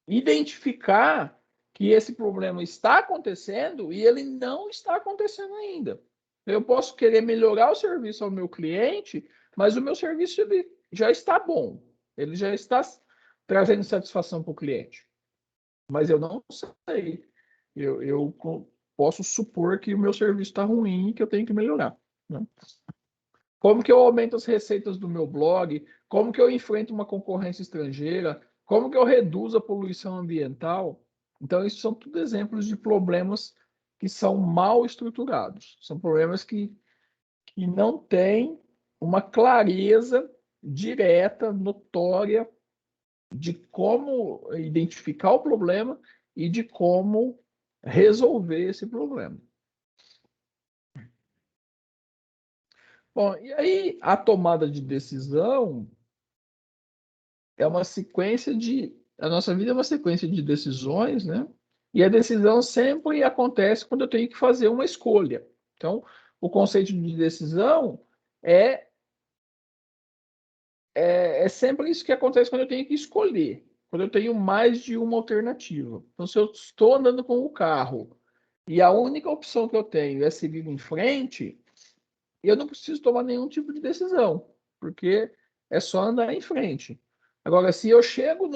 identificar que esse problema está acontecendo e ele não está acontecendo ainda. Eu posso querer melhorar o serviço ao meu cliente, mas o meu serviço ele já está bom. Ele já está trazendo satisfação para o cliente. Mas eu não sei. Eu posso supor que o meu serviço está ruim e que eu tenho que melhorar, né? Como que eu aumento as receitas do meu blog? Como que eu enfrento uma concorrência estrangeira? Como que eu reduzo a poluição ambiental? Então, isso são tudo exemplos de problemas que são mal estruturados. São problemas que não têm uma clareza direta, notória, de como identificar o problema e de como resolver esse problema. Bom, e aí a tomada de decisão é uma sequência a nossa vida é uma sequência de decisões, né? E a decisão sempre acontece quando eu tenho que fazer uma escolha. Então, o conceito de decisão é sempre isso que acontece quando eu tenho que escolher, quando eu tenho mais de uma alternativa. Então, se eu estou andando com o carro e a única opção que eu tenho é seguir em frente, eu não preciso tomar nenhum tipo de decisão, porque é só andar em frente. Agora, se eu chego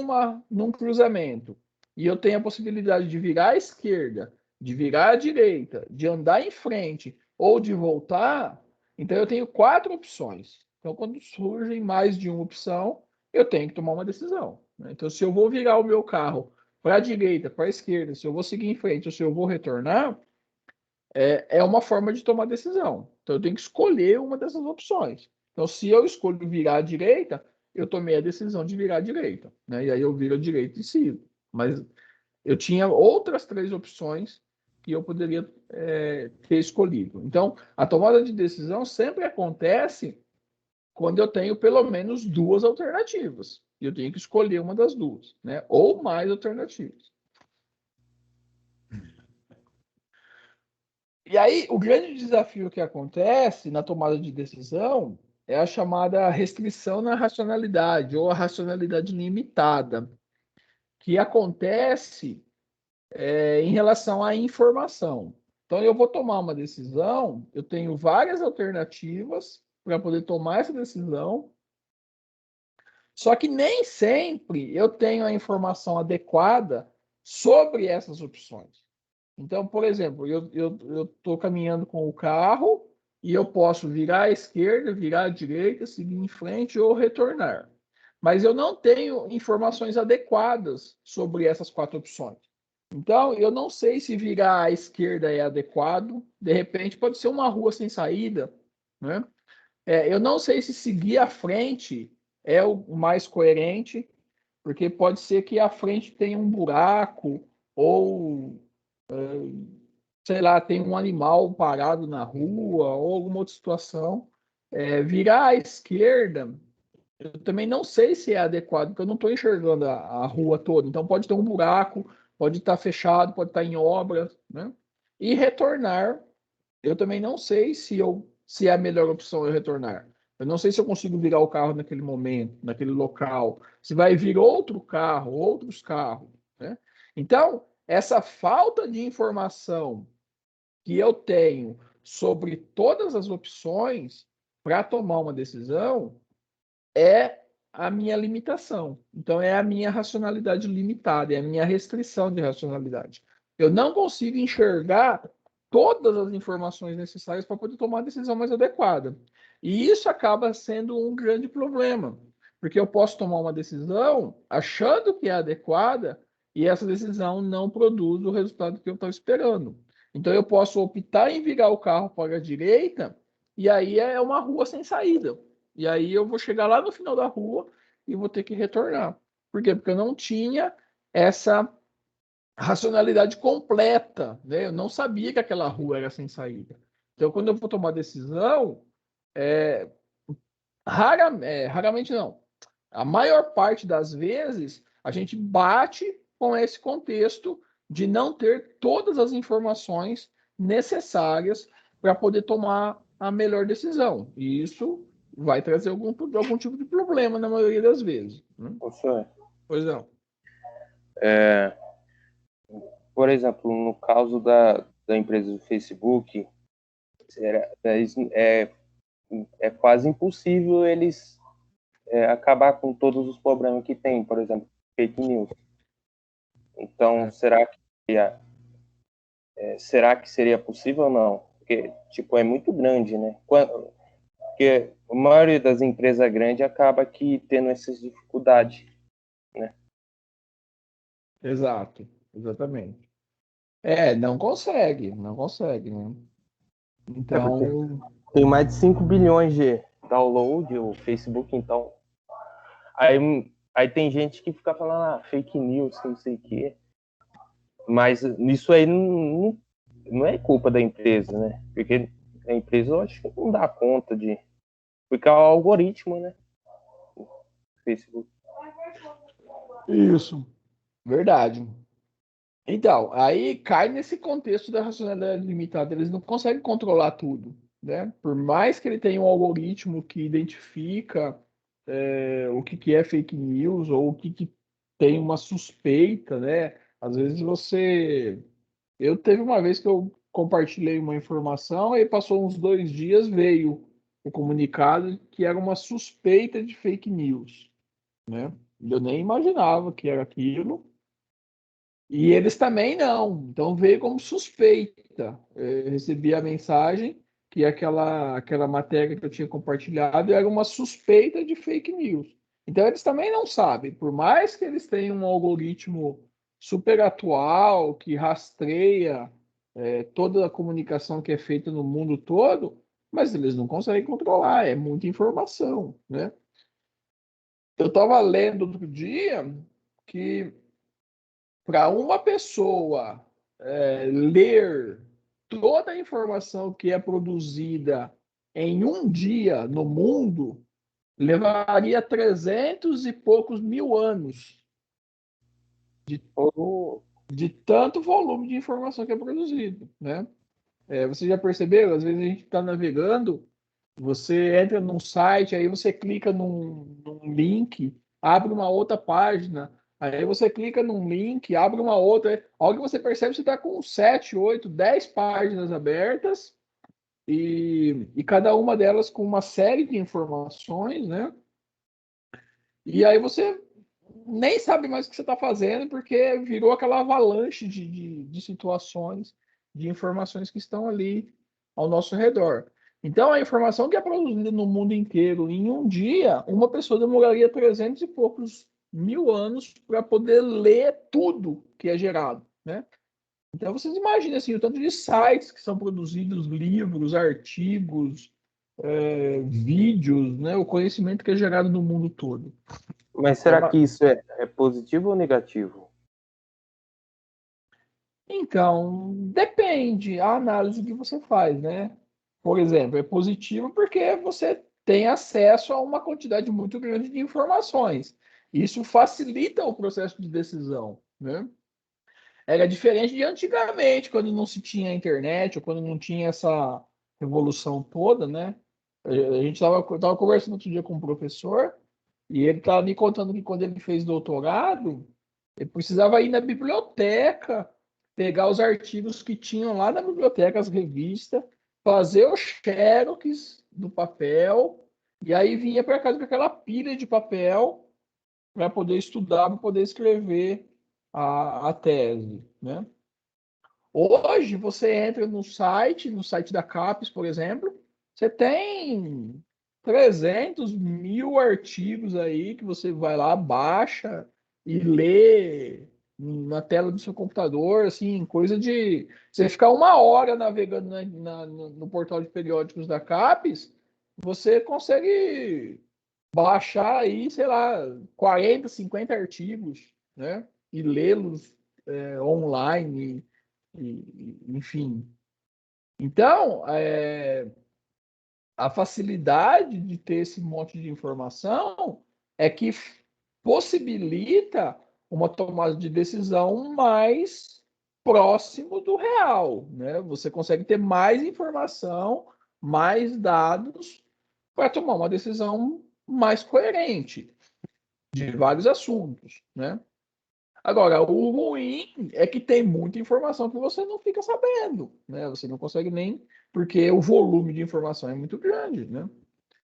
num cruzamento e eu tenho a possibilidade de virar à esquerda, de virar à direita, de andar em frente ou de voltar, então eu tenho 4 opções. Então, quando surgem mais de uma opção, eu tenho que tomar uma decisão, né? Então, se eu vou virar o meu carro para a direita, para a esquerda, se eu vou seguir em frente ou se eu vou retornar, é uma forma de tomar decisão. Então, eu tenho que escolher uma dessas opções. Então, se eu escolho virar à direita, eu tomei a decisão de virar à direita, né? E aí eu viro à direita e sigo. Mas eu tinha outras 3 opções que eu poderia ter escolhido. Então, a tomada de decisão sempre acontece quando eu tenho pelo menos 2 alternativas. E eu tenho que escolher uma das 2, né? Ou mais alternativas. E aí, o grande desafio que acontece na tomada de decisão é a chamada restrição na racionalidade, ou a racionalidade limitada, que acontece em relação à informação. Então, eu vou tomar uma decisão, eu tenho várias alternativas para poder tomar essa decisão, só que nem sempre eu tenho a informação adequada sobre essas opções. Então, por exemplo, eu estou caminhando com o carro e eu posso virar à esquerda, virar à direita, seguir em frente ou retornar. Mas eu não tenho informações adequadas sobre essas 4 opções. Então, eu não sei se virar à esquerda é adequado. De repente, pode ser uma rua sem saída, né? Eu não sei se seguir à frente é o mais coerente, porque pode ser que à frente tenha um buraco ou sei lá, tem um animal parado na rua ou alguma outra situação. Virar à esquerda, eu também não sei se é adequado, porque eu não estou enxergando a rua toda. Então pode ter um buraco, pode estar fechado, pode estar em obra, né? E retornar, eu também não sei se é a melhor opção eu retornar. Eu não sei se eu consigo virar o carro naquele momento, naquele local. Se vai vir outro carro, outros carros, né? Então, essa falta de informação que eu tenho sobre todas as opções para tomar uma decisão é a minha limitação. Então, é a minha racionalidade limitada, é a minha restrição de racionalidade. Eu não consigo enxergar todas as informações necessárias para poder tomar a decisão mais adequada. E isso acaba sendo um grande problema, porque eu posso tomar uma decisão achando que é adequada e essa decisão não produz o resultado que eu estava esperando. Então, eu posso optar em virar o carro para a direita e aí é uma rua sem saída. E aí eu vou chegar lá no final da rua e vou ter que retornar. Por quê? Porque eu não tinha essa racionalidade completa, né? Eu não sabia que aquela rua era sem saída. Então, quando eu vou tomar decisão, raramente não. A maior parte das vezes, a gente bate com esse contexto de não ter todas as informações necessárias para poder tomar a melhor decisão. E isso vai trazer algum tipo de problema na maioria das vezes, né? Pois não. Por exemplo, no caso da empresa do Facebook, é quase impossível eles acabar com todos os problemas que tem, por exemplo, fake news. Então, será que seria possível ou não? Porque, tipo, é muito grande, né? Porque a maioria das empresas grandes acaba que tendo essas dificuldades, né? Exato, exatamente. Não consegue, né? Então, Tem mais de 5 bilhões de download o Facebook, então. Aí tem gente que fica falando fake news, que não sei o quê. Mas isso aí não é culpa da empresa, né? Porque a empresa, eu acho que não dá conta de... Porque é o algoritmo, né? O Facebook. isso, verdade. Então, aí cai nesse contexto da racionalidade limitada. Eles não conseguem controlar tudo, né? Por mais que ele tenha um algoritmo que identifica o que é fake news ou o que tem uma suspeita, né? Às vezes eu teve uma vez que eu compartilhei uma informação e passou uns 2 dias, veio o comunicado que era uma suspeita de fake news, né? Eu nem imaginava que era aquilo. E eles também não. Então veio como suspeita. Recebi a mensagem que aquela matéria que eu tinha compartilhado era uma suspeita de fake news. Então eles também não sabem. Por mais que eles tenham um algoritmo super atual que rastreia toda a comunicação que é feita no mundo todo, mas eles não conseguem controlar, é muita informação, né? Eu estava lendo outro dia que para uma pessoa ler toda a informação que é produzida em um dia no mundo, levaria 300 e poucos mil anos de tanto volume de informação que é produzido, né? Você já percebeu? Às vezes a gente está navegando, você entra num site, aí você clica num link, abre uma outra página, aí você clica num link, abre uma outra. A hora que você percebe, você está com 7, 8, 10 páginas abertas e cada uma delas com uma série de informações, né? E aí você nem sabe mais o que você está fazendo, porque virou aquela avalanche de situações, de informações que estão ali ao nosso redor. Então, a informação que é produzida no mundo inteiro em um dia, uma pessoa demoraria 300 e poucos mil anos para poder ler tudo que é gerado, né? Então, vocês imaginem assim, o tanto de sites que são produzidos, livros, artigos, vídeos, né? O conhecimento que é gerado no mundo todo. Mas será que isso é positivo ou negativo? Então, depende a análise que você faz, né? Por exemplo, é positivo porque você tem acesso a uma quantidade muito grande de informações. Isso facilita o processo de decisão, né? Era diferente de antigamente, quando não se tinha internet, ou quando não tinha essa revolução toda, né? A gente estava conversando outro dia com um professor, e ele estava me contando que quando ele fez doutorado, ele precisava ir na biblioteca, pegar os artigos que tinham lá na biblioteca, as revistas, fazer o xerox do papel, e aí vinha para casa com aquela pilha de papel para poder estudar, para poder escrever a tese, né? Hoje você entra no site da CAPES, por exemplo, você tem 300 mil artigos aí que você vai lá, baixa e lê na tela do seu computador, assim, coisa de você ficar uma hora navegando no portal de periódicos da CAPES, você consegue baixar aí, sei lá, 40, 50 artigos, né? E lê-los online, enfim. Então, a facilidade de ter esse monte de informação é que possibilita uma tomada de decisão mais próximo do real, né? Você consegue ter mais informação, mais dados para tomar uma decisão mais coerente de vários assuntos, né? Agora, o ruim é que tem muita informação que você não fica sabendo, né? Você não consegue nem, porque o volume de informação é muito grande, né?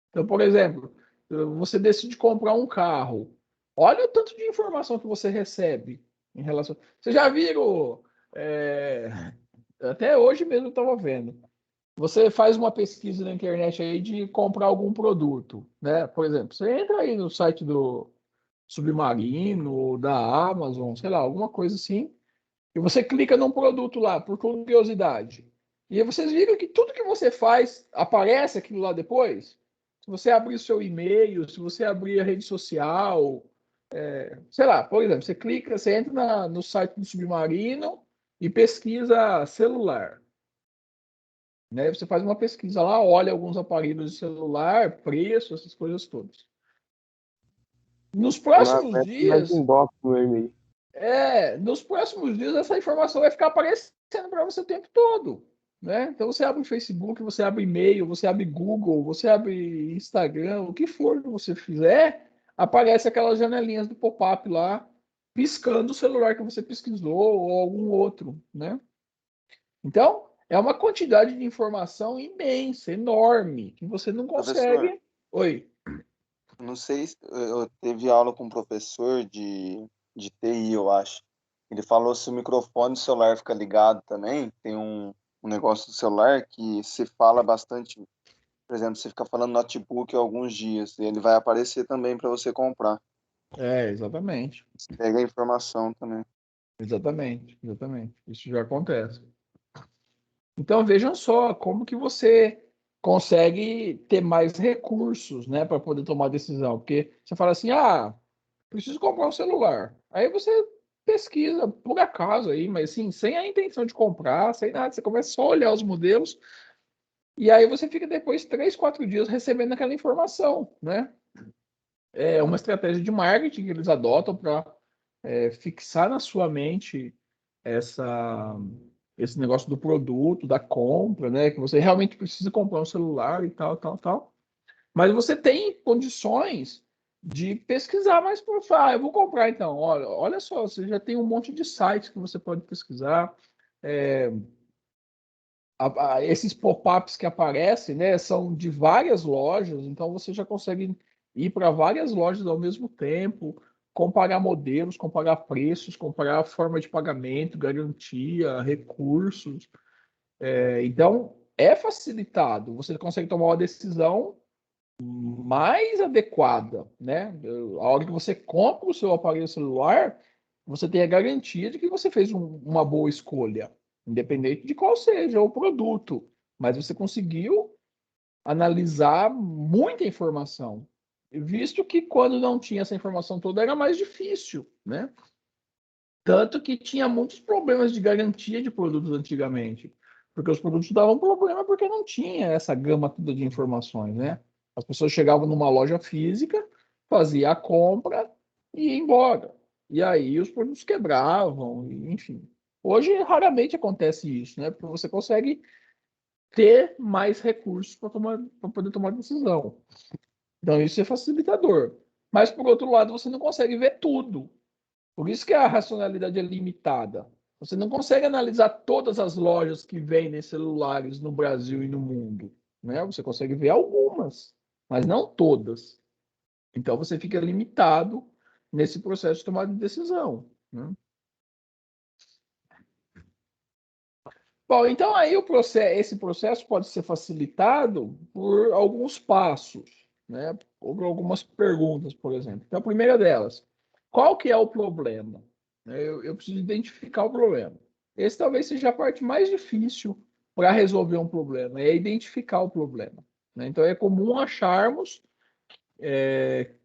Então, por exemplo, você decide comprar um carro. Olha o tanto de informação que você recebe em relação. Você já viram? Até hoje mesmo eu estava vendo. Você faz uma pesquisa na internet aí de comprar algum produto, né? Por exemplo, você entra aí no site do Submarino, da Amazon, sei lá, alguma coisa assim, e você clica num produto lá, por curiosidade. E aí vocês viram que tudo que você faz aparece aquilo lá depois? Se você abrir o seu e-mail, se você abrir a rede social, sei lá, por exemplo, você clica, você entra no site do Submarino e pesquisa celular. Né? Você faz uma pesquisa lá, olha alguns aparelhos de celular, preço, essas coisas todas. Nos próximos Mais dias, inbox no e-mail. nos próximos dias essa informação vai ficar aparecendo para você o tempo todo, né? Então você abre o Facebook, você abre e-mail, você abre Google, você abre Instagram, o que for que você fizer, aparece aquelas janelinhas do pop-up lá, piscando o celular que você pesquisou ou algum outro, né? Então, é uma quantidade de informação imensa, enorme, que você não Professor, consegue. Oi. não sei se eu teve aula com um professor de TI, eu acho. Ele falou se o microfone do celular fica ligado também, tem um negócio do celular que se fala bastante, por exemplo, você fica falando notebook alguns dias, e ele vai aparecer também para você comprar. Exatamente. Pega a informação também. Exatamente, exatamente. Isso já acontece. Então vejam só como que você consegue ter mais recursos, né, para poder tomar decisão. Porque você fala assim, preciso comprar um celular. Aí você pesquisa por acaso aí, mas assim, sem a intenção de comprar, sem nada. Você começa só a olhar os modelos e aí você fica depois 3, 4 dias recebendo aquela informação, né? É uma estratégia de marketing que eles adotam para fixar na sua mente esse negócio do produto, da compra, né? Que você realmente precisa comprar um celular e tal, tal, tal. Mas você tem condições de pesquisar mais por eu vou comprar então. Olha só, você já tem um monte de sites que você pode pesquisar. Esses pop-ups que aparecem, né, são de várias lojas, então você já consegue ir para várias lojas ao mesmo tempo, comparar modelos, comparar preços, comparar a forma de pagamento, garantia, recursos. Então, é facilitado. Você consegue tomar uma decisão mais adequada, né? A hora que você compra o seu aparelho celular, você tem a garantia de que você fez uma boa escolha, independente de qual seja o produto. Mas você conseguiu analisar muita informação, visto que quando não tinha essa informação toda era mais difícil, né? Tanto que tinha muitos problemas de garantia de produtos antigamente, porque os produtos davam problema porque não tinha essa gama toda de informações, né? As pessoas chegavam numa loja física, fazia a compra e ia embora. E aí os produtos quebravam, enfim. Hoje raramente acontece isso, né? Porque você consegue ter mais recursos para poder tomar decisão. Então isso é facilitador. Mas por outro lado, você não consegue ver tudo. Por isso que a racionalidade é limitada. Você não consegue analisar todas as lojas que vendem celulares no Brasil e no mundo, né? Você consegue ver algumas, mas não todas. Então você fica limitado nesse processo de tomada de decisão, né? Bom, então aí esse processo pode ser facilitado por alguns passos, né? Ou por algumas perguntas, por exemplo. Então, a primeira delas, qual que é o problema? Eu preciso identificar o problema. Esse talvez seja a parte mais difícil para resolver um problema, é identificar o problema, né? Então, é comum acharmos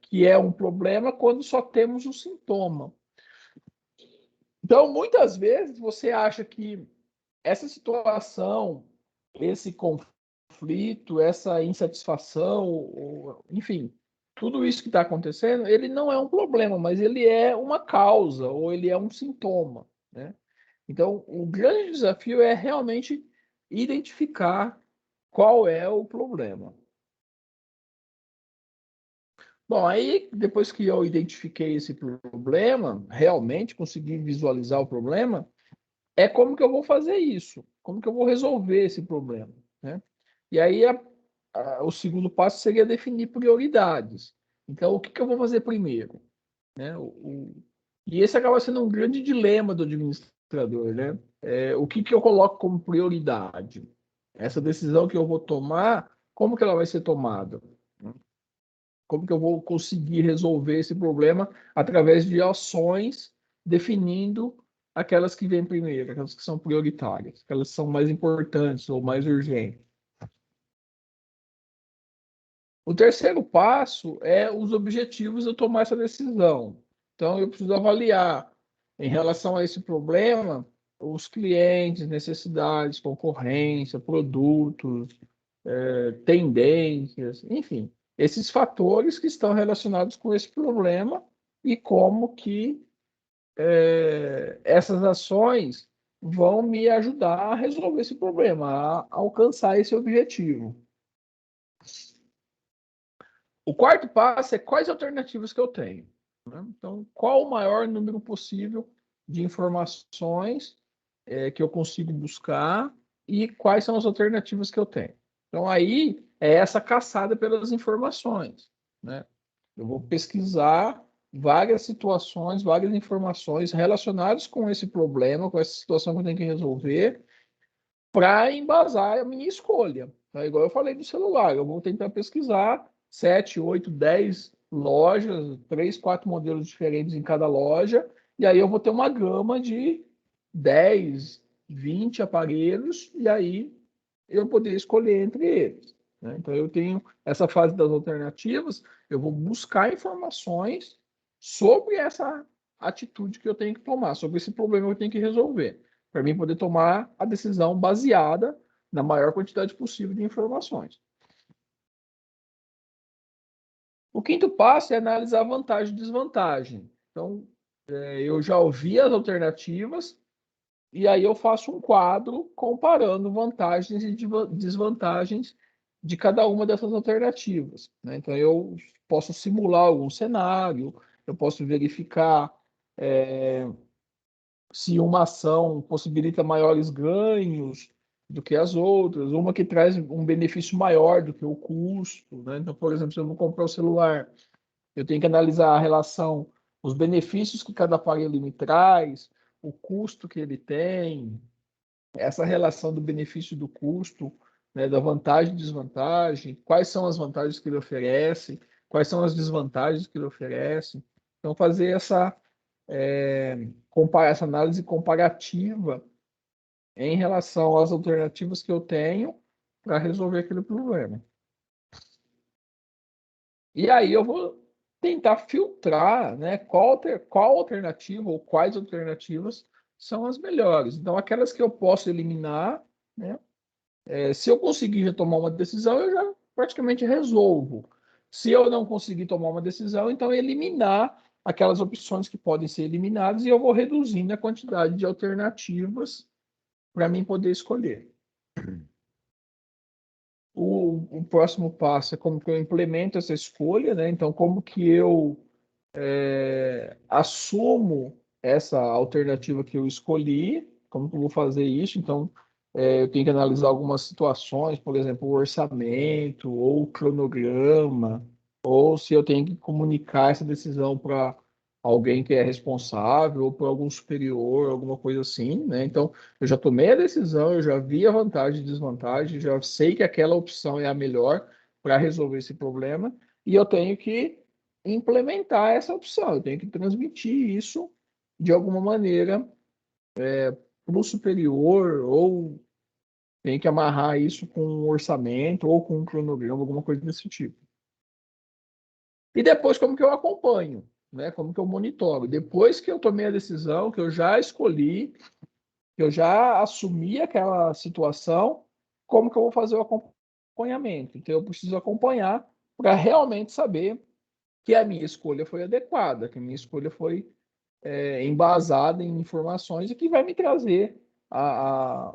que é um problema quando só temos o sintoma. Então, muitas vezes, você acha que essa situação, esse conflito, essa insatisfação, enfim, tudo isso que está acontecendo, ele não é um problema, mas ele é uma causa ou ele é um sintoma, né? Então, o grande desafio é realmente identificar qual é o problema. Bom, aí depois que eu identifiquei esse problema, realmente consegui visualizar o problema, é como que eu vou fazer isso? Como que eu vou resolver esse problema, né? E aí o segundo passo seria definir prioridades. Então, o que que eu vou fazer primeiro, né? E esse acaba sendo um grande dilema do administrador, né? O que que eu coloco como prioridade? Essa decisão que eu vou tomar, como que ela vai ser tomada? Como que eu vou conseguir resolver esse problema através de ações definindo aquelas que vêm primeiro, aquelas que são prioritárias, aquelas que são mais importantes ou mais urgentes. O terceiro passo é os objetivos de eu tomar essa decisão. Então, eu preciso avaliar, em relação a esse problema, os clientes, necessidades, concorrência, produtos, tendências, enfim, esses fatores que estão relacionados com esse problema e como que essas ações vão me ajudar a resolver esse problema, a alcançar esse objetivo. O quarto passo é quais alternativas que eu tenho, né? Então, qual o maior número possível de informações que eu consigo buscar e quais são as alternativas que eu tenho. Então, aí é essa caçada pelas informações, né? Eu vou pesquisar várias situações, várias informações relacionadas com esse problema, com essa situação que eu tenho que resolver, para embasar a minha escolha. Então, igual eu falei do celular, eu vou tentar pesquisar 7, 8, 10 lojas, 3, 4 modelos diferentes em cada loja, e aí eu vou ter uma gama de 10, 20 aparelhos, e aí eu poder escolher entre eles. né? Então, eu tenho essa fase das alternativas, eu vou buscar informações sobre essa atitude que eu tenho que tomar, sobre esse problema que eu tenho que resolver, para mim poder tomar a decisão baseada na maior quantidade possível de informações. O quinto passo é analisar vantagem e desvantagem. Então, eu já ouvi as alternativas e aí eu faço um quadro comparando vantagens e desvantagens de cada uma dessas alternativas, né? Então, eu posso simular algum cenário, eu posso verificar se uma ação possibilita maiores ganhos do que as outras, uma que traz um benefício maior do que o custo, né? Então, por exemplo, se eu vou comprar o celular, eu tenho que analisar a relação, os benefícios que cada aparelho me traz, o custo que ele tem, essa relação do benefício e do custo, né, da vantagem e desvantagem, quais são as vantagens que ele oferece, quais são as desvantagens que ele oferece. Então, fazer essa análise comparativa em relação às alternativas que eu tenho para resolver aquele problema. E aí eu vou tentar filtrar, né, qual alternativa ou quais alternativas são as melhores. Então, aquelas que eu posso eliminar, né, se eu conseguir já tomar uma decisão, eu já praticamente resolvo. Se eu não conseguir tomar uma decisão, então eliminar aquelas opções que podem ser eliminadas e eu vou reduzindo a quantidade de alternativas para mim poder escolher. O próximo passo é como que eu implemento essa escolha, né? Então, como que eu assumo essa alternativa que eu escolhi, como que eu vou fazer isso? Então, eu tenho que analisar algumas situações, por exemplo, o orçamento ou o cronograma, ou se eu tenho que comunicar essa decisão para alguém que é responsável ou para algum superior, alguma coisa assim, né? Então, eu já tomei a decisão, eu já vi a vantagem e desvantagem, já sei que aquela opção é a melhor para resolver esse problema, e eu tenho que implementar essa opção, eu tenho que transmitir isso de alguma maneira para o superior, ou tenho que amarrar isso com um orçamento ou com um cronograma, alguma coisa desse tipo. E depois, como que eu acompanho, né? Como que eu monitoro? Depois que eu tomei a decisão, que eu já escolhi, que eu já assumi aquela situação, como que eu vou fazer o acompanhamento? Então, eu preciso acompanhar para realmente saber que a minha escolha foi adequada, que a minha escolha foi embasada em informações e que vai me trazer a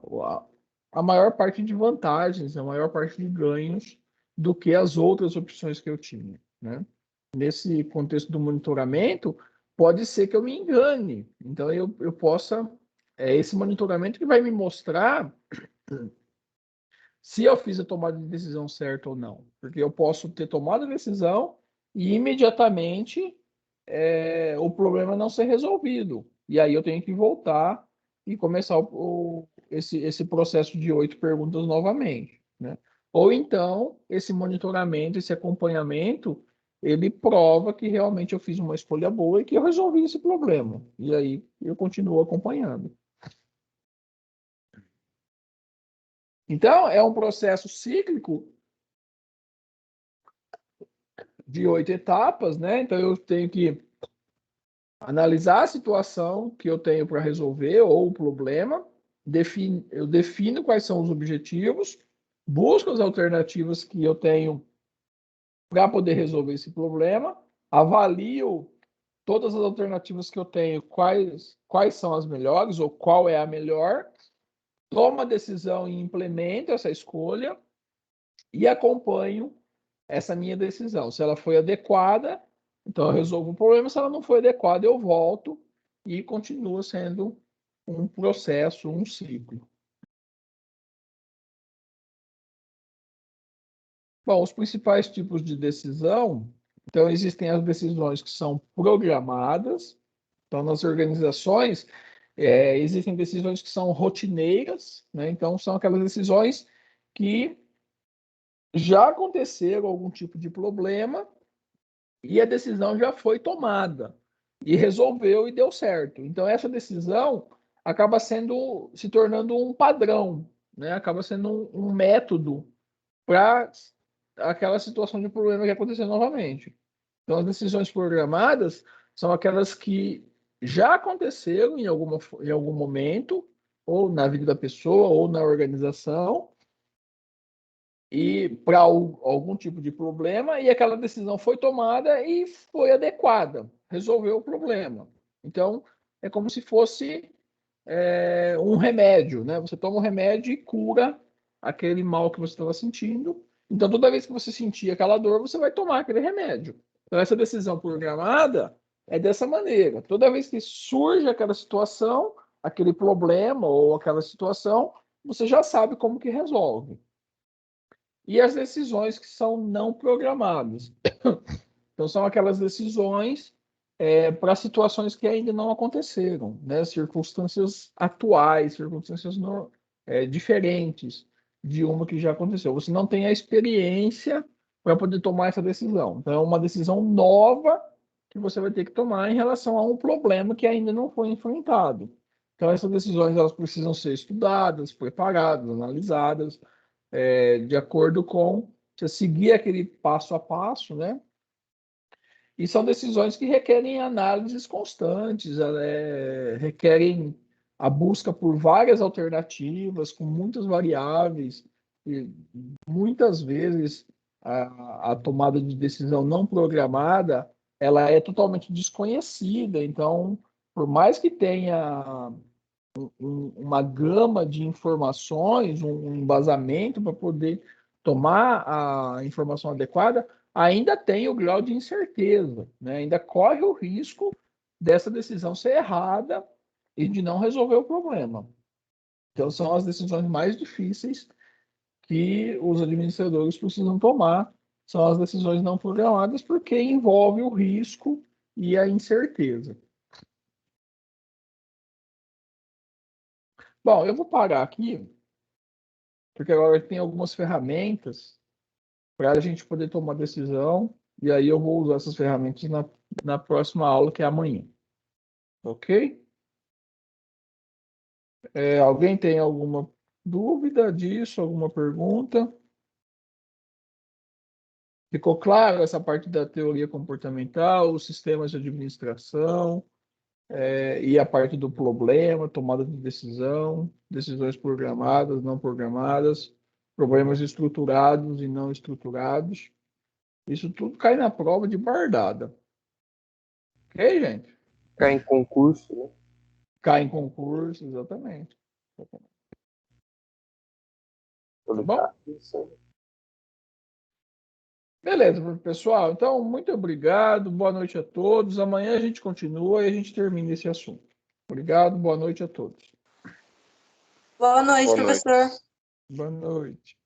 maior parte de vantagens, a maior parte de ganhos do que as outras opções que eu tinha, né? Nesse contexto do monitoramento, pode ser que eu me engane. Então, eu possa... esse monitoramento que vai me mostrar se eu fiz a tomada de decisão certa ou não. Porque eu posso ter tomado a decisão e imediatamente o problema não ser resolvido. E aí eu tenho que voltar e começar esse processo de 8 perguntas novamente, né? Ou então, esse monitoramento, esse acompanhamento, ele prova que realmente eu fiz uma escolha boa e que eu resolvi esse problema. E aí eu continuo acompanhando. Então, é um processo cíclico de 8 etapas, né? Então, eu tenho que analisar a situação que eu tenho para resolver ou o problema, eu defino quais são os objetivos, busco as alternativas que eu tenho para poder resolver esse problema, avalio todas as alternativas que eu tenho, quais são as melhores ou qual é a melhor, tomo a decisão e implemento essa escolha e acompanho essa minha decisão. Se ela foi adequada, então eu resolvo o problema. Se ela não foi adequada, eu volto e continua sendo um processo, um ciclo. Bom, os principais tipos de decisão, então existem as decisões que são programadas. Então, nas organizações, existem decisões que são rotineiras, né? Então, são aquelas decisões que já aconteceram algum tipo de problema e a decisão já foi tomada e resolveu e deu certo. Então, essa decisão acaba se tornando um padrão, né? Acaba sendo um método para aquela situação de problema que aconteceu novamente. Então, as decisões programadas são aquelas que já aconteceram em algum momento, ou na vida da pessoa, ou na organização, e para algum tipo de problema, e aquela decisão foi tomada e foi adequada, resolveu o problema. Então, é como se fosse um remédio, né? Você toma um remédio e cura aquele mal que você estava sentindo. Então, toda vez que você sentir aquela dor, você vai tomar aquele remédio. Então, essa decisão programada é dessa maneira. Toda vez que surge aquela situação, aquele problema ou aquela situação, você já sabe como que resolve. E as decisões que são não programadas. Então, são aquelas decisões para situações que ainda não aconteceram, né? Circunstâncias atuais, circunstâncias diferentes de uma que já aconteceu. Você não tem a experiência para poder tomar essa decisão. Então, é uma decisão nova que você vai ter que tomar em relação a um problema que ainda não foi enfrentado. Então, essas decisões elas precisam ser estudadas, preparadas, analisadas, de acordo com você seguir aquele passo a passo, né? E são decisões que requerem análises constantes, requerem a busca por várias alternativas, com muitas variáveis, e muitas vezes a tomada de decisão não programada, ela é totalmente desconhecida, então, por mais que tenha uma gama de informações, um embasamento para poder tomar a informação adequada, ainda tem o grau de incerteza, né? Ainda corre o risco dessa decisão ser errada e de não resolver o problema. Então, são as decisões mais difíceis que os administradores precisam tomar, são as decisões não programadas, porque envolve o risco e a incerteza. Bom, eu vou parar aqui, porque agora tem algumas ferramentas para a gente poder tomar decisão, e aí eu vou usar essas ferramentas na próxima aula, que é amanhã. Ok? Alguém tem alguma dúvida disso, alguma pergunta? Ficou claro essa parte da teoria comportamental, os sistemas de administração, e a parte do problema, tomada de decisão, decisões programadas, não programadas, problemas estruturados e não estruturados. Isso tudo cai na prova de bardada. Ok, gente? Cai em concurso, né? Cai em concurso, exatamente. Tá bom? Beleza, pessoal. Então, muito obrigado. Boa noite a todos. Amanhã a gente continua e a gente termina esse assunto. Obrigado, boa noite a todos. Boa noite, Boa noite. professor. Boa noite.